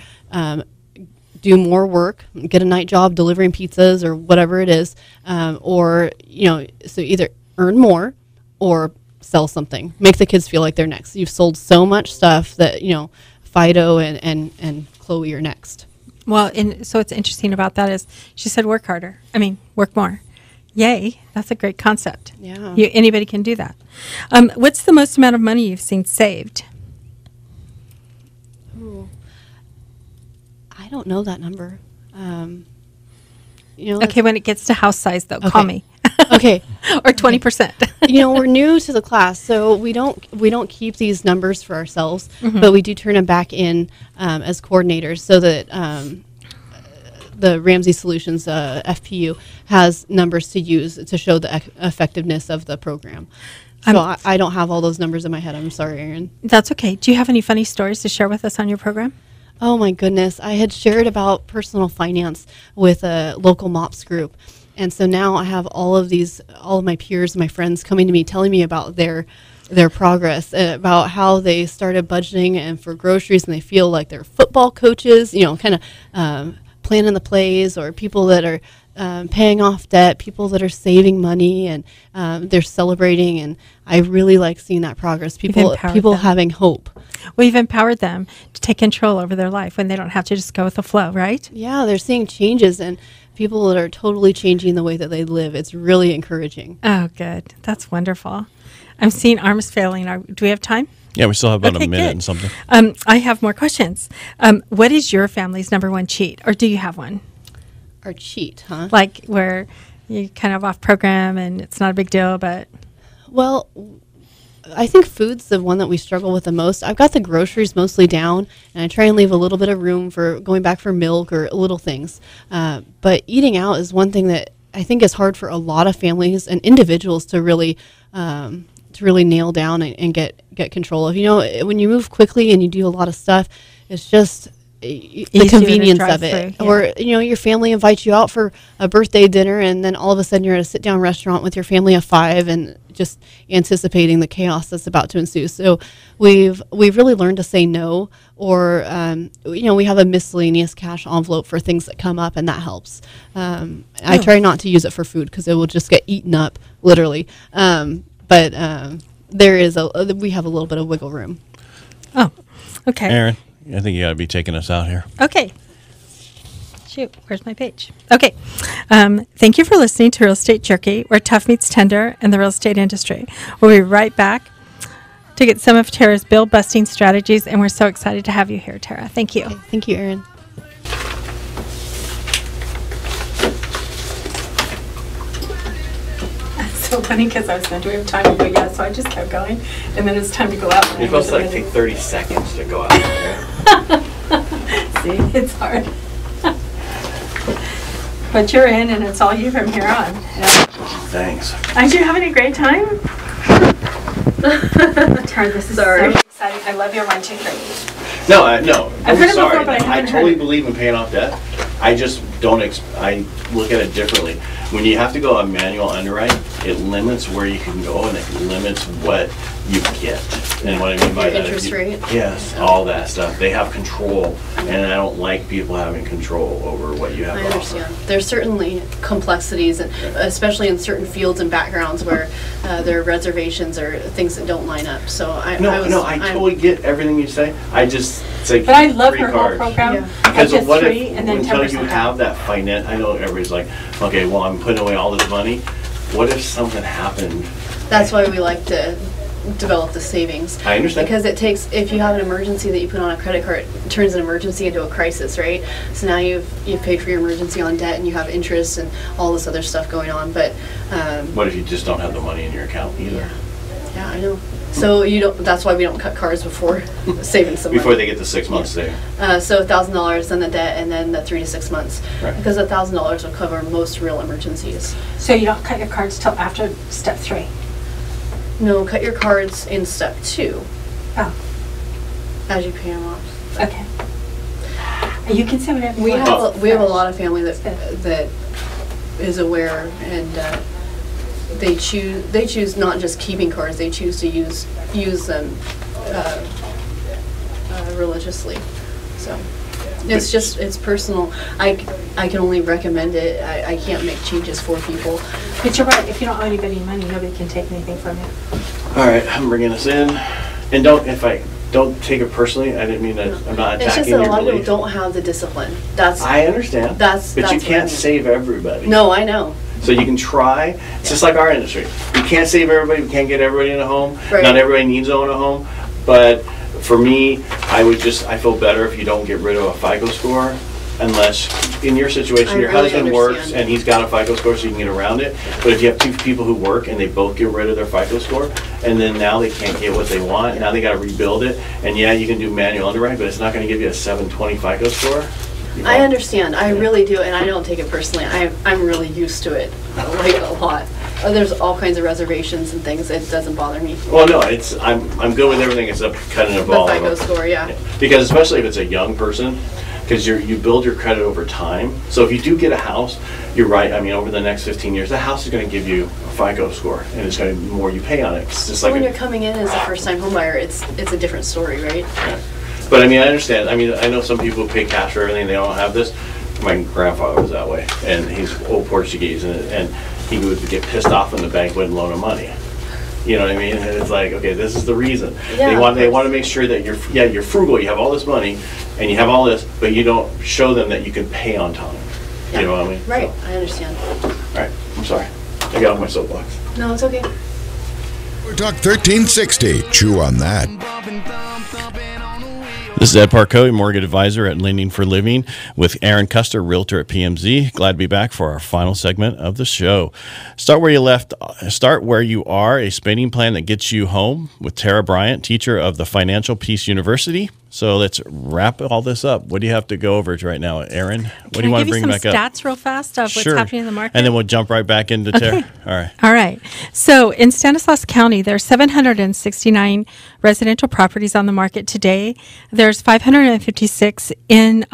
S5: do more work, get a night job delivering pizzas or whatever it is, or so either earn more or sell something. Make the kids feel like they're next. You've sold so much stuff that Fido and Chloe are next.
S4: Well, and so what's interesting about that is she said work harder. I mean, work more. Yay, that's a great concept.
S5: Yeah.
S4: Anybody can do that. What's the most amount of money you've seen saved?
S5: Ooh. I don't know that number.
S4: Okay, when it gets to house size, though, call me.
S5: Okay.
S4: Or 20%.
S5: We're new to the class, so we don't keep these numbers for ourselves, but we do turn them back in as coordinators so that the Ramsey Solutions FPU has numbers to use to show the effectiveness of the program. So I don't have all those numbers in my head. I'm sorry, Erin.
S4: That's okay. Do you have any funny stories to share with us on your program?
S5: Oh my goodness. I had shared about personal finance with a local MOPS group. And so now I have all of my peers, my friends coming to me, telling me about their progress, about how they started budgeting and for groceries, and they feel like they're football coaches, kind of planning the plays, or people that are paying off debt, people that are saving money, and they're celebrating. And I really like seeing that progress. People having hope.
S4: We've empowered them to take control over their life when they don't have to just go with the flow, right?
S5: Yeah, they're seeing changes and people that are totally changing the way that they live. It's really encouraging.
S4: Oh, good. That's wonderful. I'm seeing arms failing. Do we have time?
S3: Yeah, we still have about a minute
S4: good.
S3: and something.
S4: I have more questions. What is your family's number one cheat, or do you have one?
S5: Our cheat, huh?
S4: Like where you kind of off program and it's not a big deal, but
S5: Well, I think food's the one that we struggle with the most. I've got the groceries mostly down, and I try and leave a little bit of room for going back for milk or little things. But eating out is one thing that I think is hard for a lot of families and individuals to really nail down and get control of. You know, when you move quickly and you do a lot of stuff, it's just the convenience of it.
S4: Yeah.
S5: Or, you know, your family invites you out for a birthday dinner, and then all of a sudden you're at a sit-down restaurant with your family of 5 and just anticipating the chaos that's about to ensue. So we've really learned to say no, or, you know, we have a miscellaneous cash envelope for things that come up, and that helps. I try not to use it for food because it will just get eaten up, literally. But there is we have a little bit of wiggle room.
S4: Oh, okay.
S3: Erin, I think you got to be taking us out here.
S4: Okay. Shoot, where's my page? Okay. Thank you for listening to Real Estate Jerky, where tough meets tender in the real estate industry. We'll be right back to get some of Tarah's bill-busting strategies, and we're so excited to have you here, Tarah. Thank you.
S5: Okay, thank you, Erin.
S4: So funny because I was going to have time to go, yeah, so I just kept going, and then it's time to go out.
S3: You're supposed to take 30 seconds to go out there.
S4: See, it's hard. But you're in, and it's all you from here on. Yeah.
S3: Thanks.
S4: Aren't you having a great time? Tarah, this is so exciting. I love your 1, 2, 3.
S3: No.
S4: I've
S3: I'm
S4: heard it
S3: sorry.
S4: before, but I haven't
S3: totally
S4: heard it.
S3: believe in paying off debt. I just don't. I look at it differently. When you have to go on manual underwrite, it limits where you can go, and it limits what you get. And what I mean by that
S7: interest
S3: is
S7: rate?
S3: Yes, all that stuff. They have control, and I don't like people having control over what you have
S7: I
S3: to
S7: understand.
S3: offer.
S7: There's certainly complexities, and especially in certain fields and backgrounds where there are reservations or things that don't line up. So I
S3: totally get everything you say. I just say
S4: But I love
S3: free
S4: her whole
S3: cards.
S4: program.
S7: Yeah.
S3: Because
S4: Just
S3: what
S4: 3
S3: if,
S4: and then
S3: until
S4: 10%
S3: you
S4: down.
S3: have that finance, I know everybody's like, okay, well, I'm putting away all this money. What if something happened?
S7: That's why we like to develop the savings.
S3: I understand.
S7: Because it takes, if you have an emergency that you put on a credit card, it turns an emergency into a crisis, right? So now you've paid for your emergency on debt, and you have interest and all this other stuff going on. But
S3: What if you just don't have the money in your account either?
S7: yeah, I know. So you don't. That's why we don't cut cards before saving some
S3: Before
S7: money.
S3: they get the 6 months saved.
S7: So $1,000, then the debt, and then the 3 to 6 months.
S3: Right.
S7: Because $1,000 will cover most real emergencies.
S4: So you don't cut your cards till after step 3.
S7: No, cut your cards in step 2
S4: Oh,
S7: as you pay them off.
S4: okay. You can say whatever you
S7: We
S4: want.
S7: have a lot of family that is aware, and they choose not just keeping cards, they choose to use them religiously. So it's personal. I can only recommend it. I can't make changes for people.
S4: But you're right. If you don't owe anybody money, nobody can take anything from you.
S3: All right, I'm bringing this in. And don't take it personally. I didn't mean that. I'm not attacking
S7: It's just that
S3: your
S7: a lot of people
S3: belief.
S7: don't have the discipline. That's
S3: I understand.
S7: that's
S3: but
S7: that's
S3: you
S7: what I
S3: can't
S7: mean.
S3: save everybody.
S7: No, I know.
S3: So you can try. It's just like our industry. We can't save everybody. We can't get everybody in a home.
S7: Right.
S3: Not everybody needs to own a home. But for me, I feel better if you don't get rid of a FICO score, unless in your situation,
S7: I
S3: your
S7: really
S3: husband works
S7: understand.
S3: and he's got a FICO score, so you can get around it. But if you have 2 people who work and they both get rid of their FICO score, and then now they can't get what they want, now they got to rebuild it. And yeah, you can do manual underwriting, but it's not going to give you a 720 FICO score. You know?
S7: I understand. I
S3: Yeah.
S7: really do, and I don't take it personally. I'm really used to it, like a lot. There's all kinds of reservations and things. It doesn't bother me.
S3: Well, no, I'm good with everything except cutting a ball.
S7: The FICO score, yeah.
S3: Because especially if it's a young person, because you build your credit over time. So if you do get a house, you're right. I mean, over the next 15 years, that house is going to give you a FICO score, and it's going to be more you pay on it. It's just
S7: So
S3: like
S7: when you're coming in as a first-time homebuyer, it's a different story, right?
S3: yeah. But I mean, I understand. I mean, I know some people who pay cash for everything. They don't have this. My grandfather was that way, and he's old Portuguese, and he would get pissed off when the bank wouldn't loan him money. You know what I mean? And it's like, okay, this is the reason.
S7: Yeah,
S3: They want to make sure that you're frugal. You have all this money, and you have all this, but you don't show them that you can pay on time.
S7: Yeah.
S3: You know what I mean?
S7: Right,
S3: So,
S7: I understand.
S3: all right, I'm sorry. I got off my soapbox.
S7: No, it's okay.
S2: Talk 1360. Chew on that.
S3: This is Ed Parcaut, your mortgage advisor at Lending for Living with Erin Custer, Realtor at PMZ. Glad to be back for our final segment of the show. Start where you left. Start where you are, a spending plan that gets you home with Tarah Bryant, teacher of the Financial Peace University. So let's wrap all this up. What do you have to go over right now, Erin? What do you want to bring back up?
S4: Can I give you some stats real fast of what's happening in the market?
S3: And then we'll jump right back into Tarah. All right.
S4: All right. So in Stanislaus County, there's 769 residential properties on the market today. There's 556 in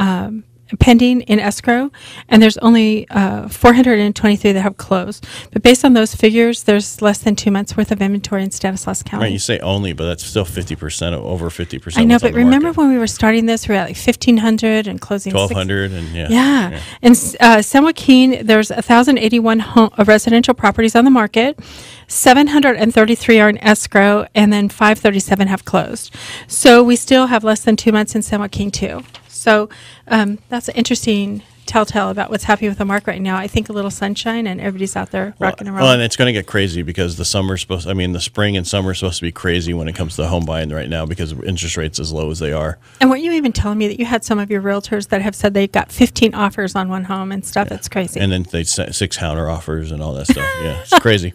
S4: pending in escrow, and there's only 423 that have closed. But based on those figures, there's less than 2 months worth of inventory in Stanislaus County.
S3: Right, you say only, but that's still 50%, over 50%.
S4: I know, but remember when we were starting this, we were at like 1,500 and closing
S3: 1,200, and
S4: yeah. In San Joaquin, there's 1,081 residential properties on the market. 733 are in escrow, and then 537 have closed. So we still have less than 2 months in San Joaquin too. So that's an interesting telltale about what's happening with the market right now. I think a little sunshine and everybody's out there rocking around.
S3: Well, and it's going to get crazy because the spring and summer are supposed to be crazy when it comes to home buying right now because interest rates as low as they are.
S4: And weren't you even telling me that you had some of your realtors that have said they've got 15 offers on one home and stuff? That's crazy.
S3: And then they sent 6 counter offers and all that stuff. Yeah, it's crazy.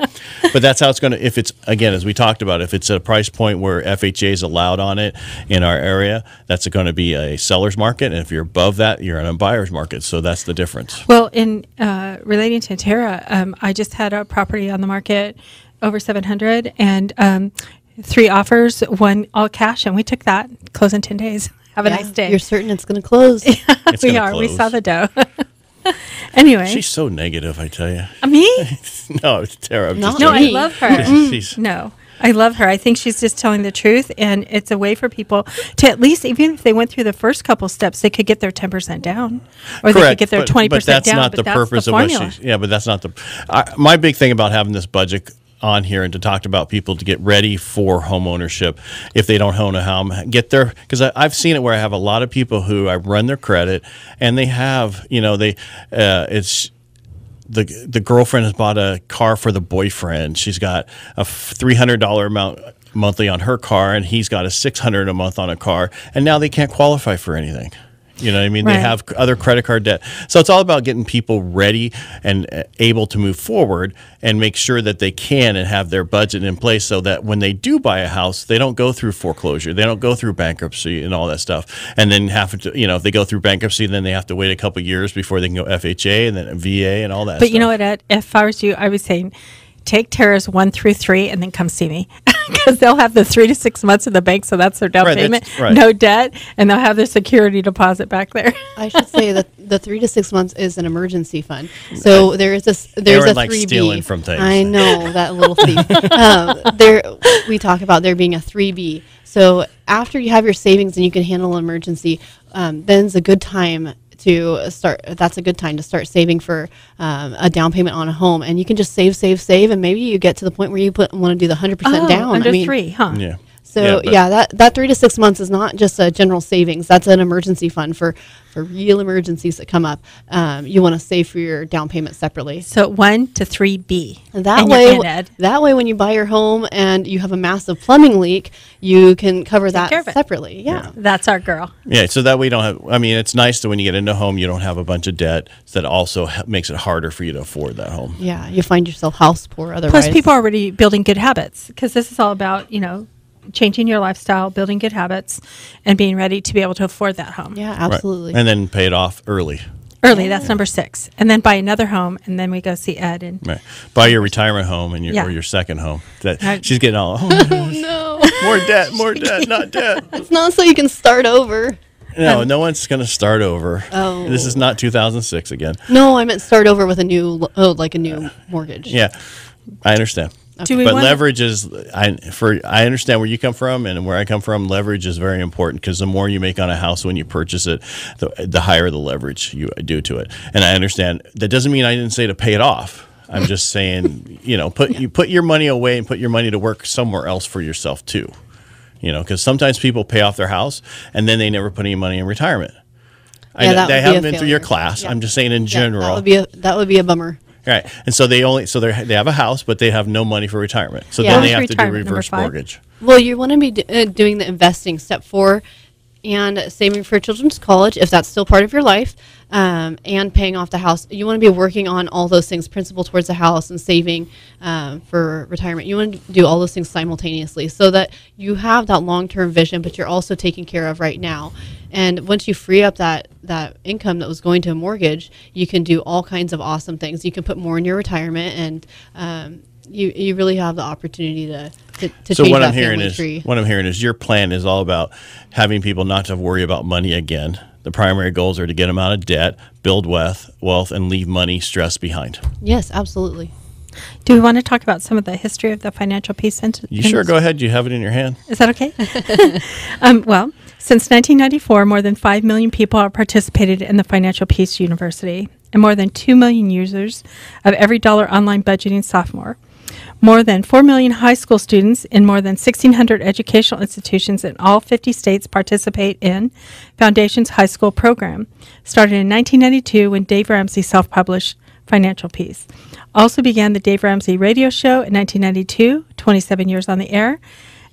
S3: But that's how it's going to, if it's, again, as we talked about, if it's at a price point where FHA is allowed on it in our area, that's going to be a seller's market. And if you're above that, you're in a buyer's market. So that's the difference.
S4: Well, in relating to Tarah, I just had a property on the market over 700 and 3 offers, 1 all cash, and we took that. Close in 10 days. Have a nice day.
S5: You're certain it's going to close.
S4: We are. We saw the dough. Anyway.
S3: She's so negative, I tell you.
S4: Me?
S3: No, it's Tarah.
S4: No, I love her. No. I love her. I think she's just telling the truth, and it's a way for people to at least, even if they went through the first couple steps, they could get their 10% down, or they could get their 20%
S3: but that's
S4: down.
S3: Not the purpose of what she's. Yeah, but that's not the. My big thing about having this budget on here and to talk about people to get ready for home ownership if they don't own a home, get there, because I've seen it where I have a lot of people who I run their credit and they have, it's. The girlfriend has bought a car for the boyfriend. She's got a $300 amount monthly on her car, and he's got a $600 a month on a car, and now they can't qualify for anything. You know what I mean? Right. They have other credit card debt. So it's all about getting people ready and able to move forward and make sure that they can and have their budget in place so that when they do buy a house, they don't go through foreclosure. They don't go through bankruptcy and all that stuff. And then have to, if they go through bankruptcy, then they have to wait a couple of years before they can go FHA and then VA and all that stuff.
S4: But you know what, Ed? If I was you, I was saying, take Tarah's 1 through 3 and then come see me because they'll have the 3 to 6 months in the bank, so that's their down payment, no debt, and they'll have their security deposit back there.
S5: I should say that the 3 to 6 months is an emergency fund. So there's a 3B.
S3: Stealing from things.
S5: I know, that little thief. We talk about there being a 3B. So after you have your savings and you can handle an emergency, then's a good time to start. That's a good time to start saving for a down payment on a home, and you can just save, and maybe you get to the point where you want to do the 100% down.
S4: Under 3, huh?
S3: Yeah.
S5: So that 3 to 6 months is not just a general savings. That's an emergency fund for real emergencies that come up. You want to save for your down payment separately.
S4: So 1 to 3B.
S5: And that way, when you buy your home and you have a massive plumbing leak, you can cover that separately. Yeah,
S4: that's our girl.
S3: Yeah, so that we don't have. I mean, it's nice that when you get into a home, you don't have a bunch of debt. That also makes it harder for you to afford that home.
S5: Yeah, you find yourself house poor otherwise.
S4: Plus, people are already building good habits because this is all about changing your lifestyle, building good habits, and being ready to be able to afford that home.
S5: Yeah, absolutely.
S3: Right. And then pay it off early.
S4: That's number 6. And then buy another home, and then we go see Ed. And
S3: buy your retirement home and or your second home. She's getting all, no. more debt, not debt.
S5: It's not so you can start over.
S3: No one's going to start over. Oh. This is not 2006 again.
S5: No, I meant start over with a new mortgage.
S3: Yeah, I understand. Okay. But leverage is, I understand where you come from and where I come from. Leverage is very important because the more you make on a house when you purchase it, the higher the leverage you do to it. And I understand that doesn't mean I didn't say to pay it off. I'm just saying, you put your money away and put your money to work somewhere else for yourself too. Because sometimes people pay off their house and then they never put any money in retirement. They haven't been through your class. Yeah. I'm just saying in general.
S5: That would be a bummer.
S3: Right, and so they have a house, but they have no money for retirement. So then they have to do reverse mortgage.
S5: Well, you want to be doing the investing. Step 4 and saving for children's college, if that's still part of your life, and paying off the house. You want to be working on all those things, principal towards the house and saving for retirement. You want to do all those things simultaneously so that you have that long-term vision, but you're also taking care of right now. And once you free up that income that was going to a mortgage, you can do all kinds of awesome things. You can put more in your retirement, and you really have the opportunity to
S3: So
S5: change
S3: what
S5: that
S3: I'm hearing
S5: family
S3: is
S5: tree.
S3: what I'm hearing is your plan is all about having people not to worry about money again. The primary goals are to get them out of debt, build wealth, and leave money stress behind.
S5: Yes, absolutely.
S4: Do we want to talk about some of the history of the financial peace?
S3: You sure? Go ahead. You have it in your hand.
S4: Is that okay? Well, since 1994, more than 5 million people have participated in the Financial Peace University, and more than 2 million users of Every Dollar online budgeting software. More than 4 million high school students in more than 1,600 educational institutions in all 50 states participate in Foundation's high school program, started in 1992 when Dave Ramsey self-published Financial Peace. Also began the Dave Ramsey radio show in 1992, 27 years on the air.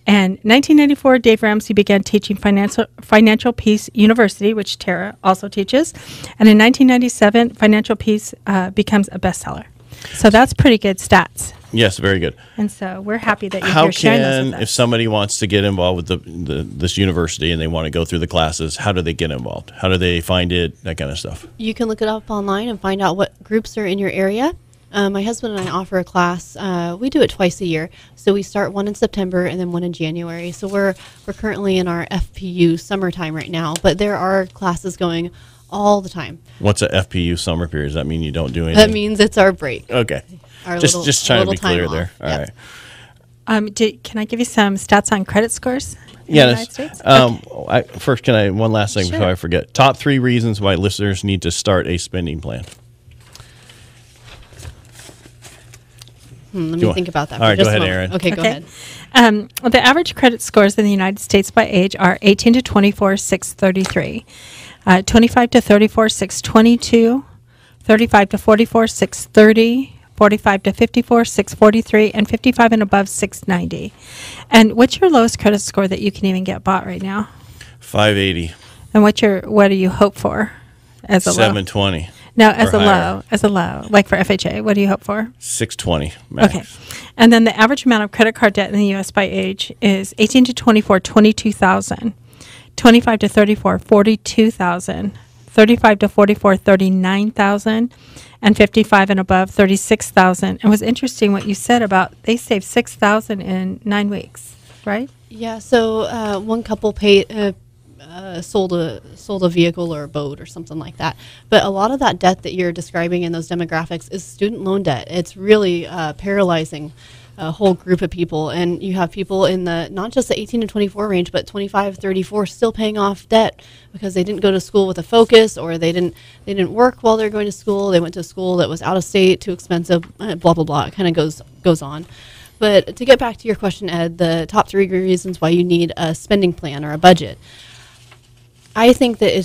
S4: And 1994, Dave Ramsey began teaching Financial Peace University, which Tarah also teaches. And in 1997, Financial Peace becomes a bestseller. So that's pretty good stats.
S3: Yes, very good.
S4: And so we're happy that you're
S3: How
S4: here sharing those with
S3: can,
S4: us.
S3: if somebody wants to get involved with this university and they want to go through the classes, how do they get involved? How do they find it? That kind of stuff.
S5: You can look it up online and find out what groups are in your area. My husband and I offer a class. We do it twice a year. So we start one in September and then one in January. So we're currently in our FPU summertime right now, but there are classes going all the time.
S3: What's a FPU summer period? Does that mean you don't do anything?
S5: That means it's our break.
S3: Okay.
S5: Our
S3: Just trying to be
S5: time
S3: clear
S5: off.
S3: there. All
S5: Yep.
S3: right.
S4: Can I give you some stats on credit scores in the
S3: Yes.
S4: United States?
S3: First, one last thing
S4: Sure.
S3: before I forget. Top 3 reasons why listeners need to start a spending plan.
S5: Let me think about that.
S3: All
S5: for
S3: right,
S5: just
S3: go
S5: a
S3: ahead,
S5: moment.
S3: Erin.
S5: Okay, go ahead.
S4: Well, the average credit scores in the United States by age are 18 to 24, 633, 25 to 34, 622, 35 to 44, 630, 45 to 54, 643, and 55 and above, 690. And what's your lowest credit score that you can even get bought right now?
S3: 580.
S4: And what do you hope for as a low?
S3: 720.
S4: No, as
S3: or
S4: a
S3: higher.
S4: low, like for FHA, what do you hope for?
S3: 620 max.
S4: Okay. And then the average amount of credit card debt in the U.S. by age is 18 to 24, 22,000, 25 to 34, 42,000, 35 to 44, 39,000, and 55 and above, 36,000. It was interesting what you said about they saved 6,000 in 9 weeks, right?
S5: Yeah, so one couple sold a vehicle or a boat or something like that. But a lot of that debt that you're describing in those demographics is student loan debt. It's really paralyzing a whole group of people. And you have people in the not just the 18 to 24 range, but 25, 34 still paying off debt because they didn't go to school with a focus, or they didn't work while they're going to school. They went to a school that was out of state, too expensive, blah, blah, blah. It kind of goes on. But to get back to your question, Ed, the top 3 reasons why you need a spending plan or a budget. I think that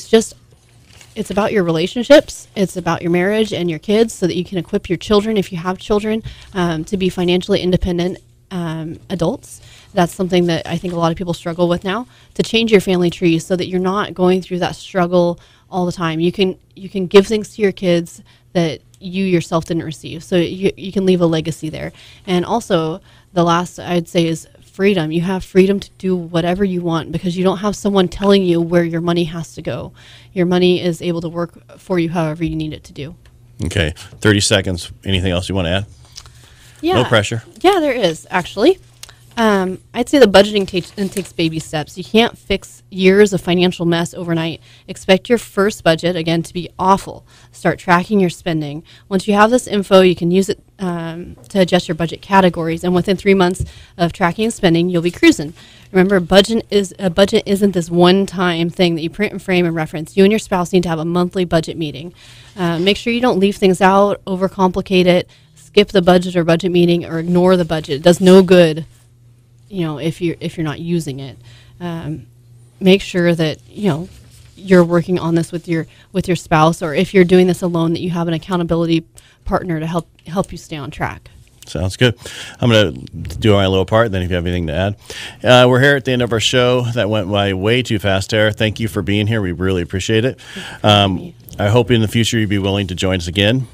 S5: it's about your relationships. It's about your marriage and your kids so that you can equip your children, if you have children, to be financially independent adults. That's something that I think a lot of people struggle with now, to change your family tree so that you're not going through that struggle all the time. You can give things to your kids that you yourself didn't receive. So you can leave a legacy there. And also, the last I'd say is freedom. You have freedom to do whatever you want because you don't have someone telling you where your money has to go. Your money is able to work for you however you need it to do.
S3: Okay. 30 seconds. Anything else you want to add?
S5: Yeah.
S3: No pressure.
S5: Yeah, there is, actually. I'd say the budgeting takes baby steps. You can't fix years of financial mess overnight. Expect your first budget, again, to be awful. Start tracking your spending. Once you have this info, you can use it to adjust your budget categories. And within 3 months of tracking and spending, you'll be cruising. Remember, a budget isn't this one-time thing that you print and frame and reference. You and your spouse need to have a monthly budget meeting. Make sure you don't leave things out, overcomplicate it, skip the budget or budget meeting, or ignore the budget. It does no good. If you're not using it, make sure that you're working on this with your spouse, or if you're doing this alone, that you have an accountability partner to help you stay on track.
S3: Sounds good. I'm going to do my little part, then if you have anything to add. We're here at the end of our show. That went by way too fast, Tarah. Thank you for being here. We really appreciate it. I hope in the future you'd be willing to join us again.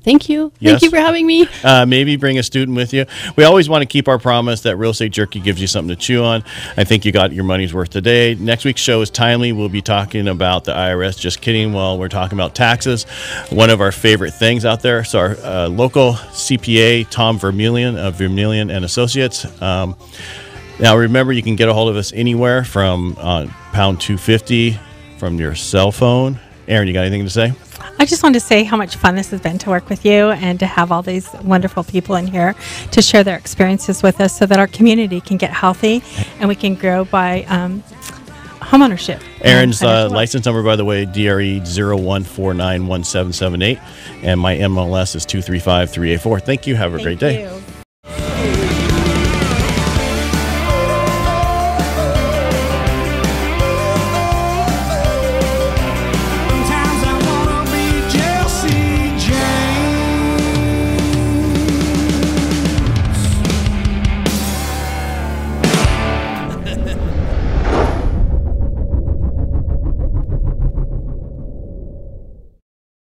S5: Thank you.
S3: Yes.
S5: Thank you for having me.
S3: Maybe bring a student with you. We always want to keep our promise that Real Estate Jerky gives you something to chew on. I think you got your money's worth today. Next week's show is timely. We'll be talking about the IRS. Just kidding. Well, we're talking about taxes, one of our favorite things out there. So our local CPA, Tom Vermeulen of Vermeulen and Associates. Now, remember, you can get a hold of us anywhere from pound 250 from your cell phone. Erin, you got anything to say?
S4: I just wanted to say how much fun this has been to work with you and to have all these wonderful people in here to share their experiences with us so that our community can get healthy and we can grow by homeownership.
S3: Erin's license number, by the way, DRE 01491778, and my MLS is 235384. Thank you. Have a great day.
S4: You.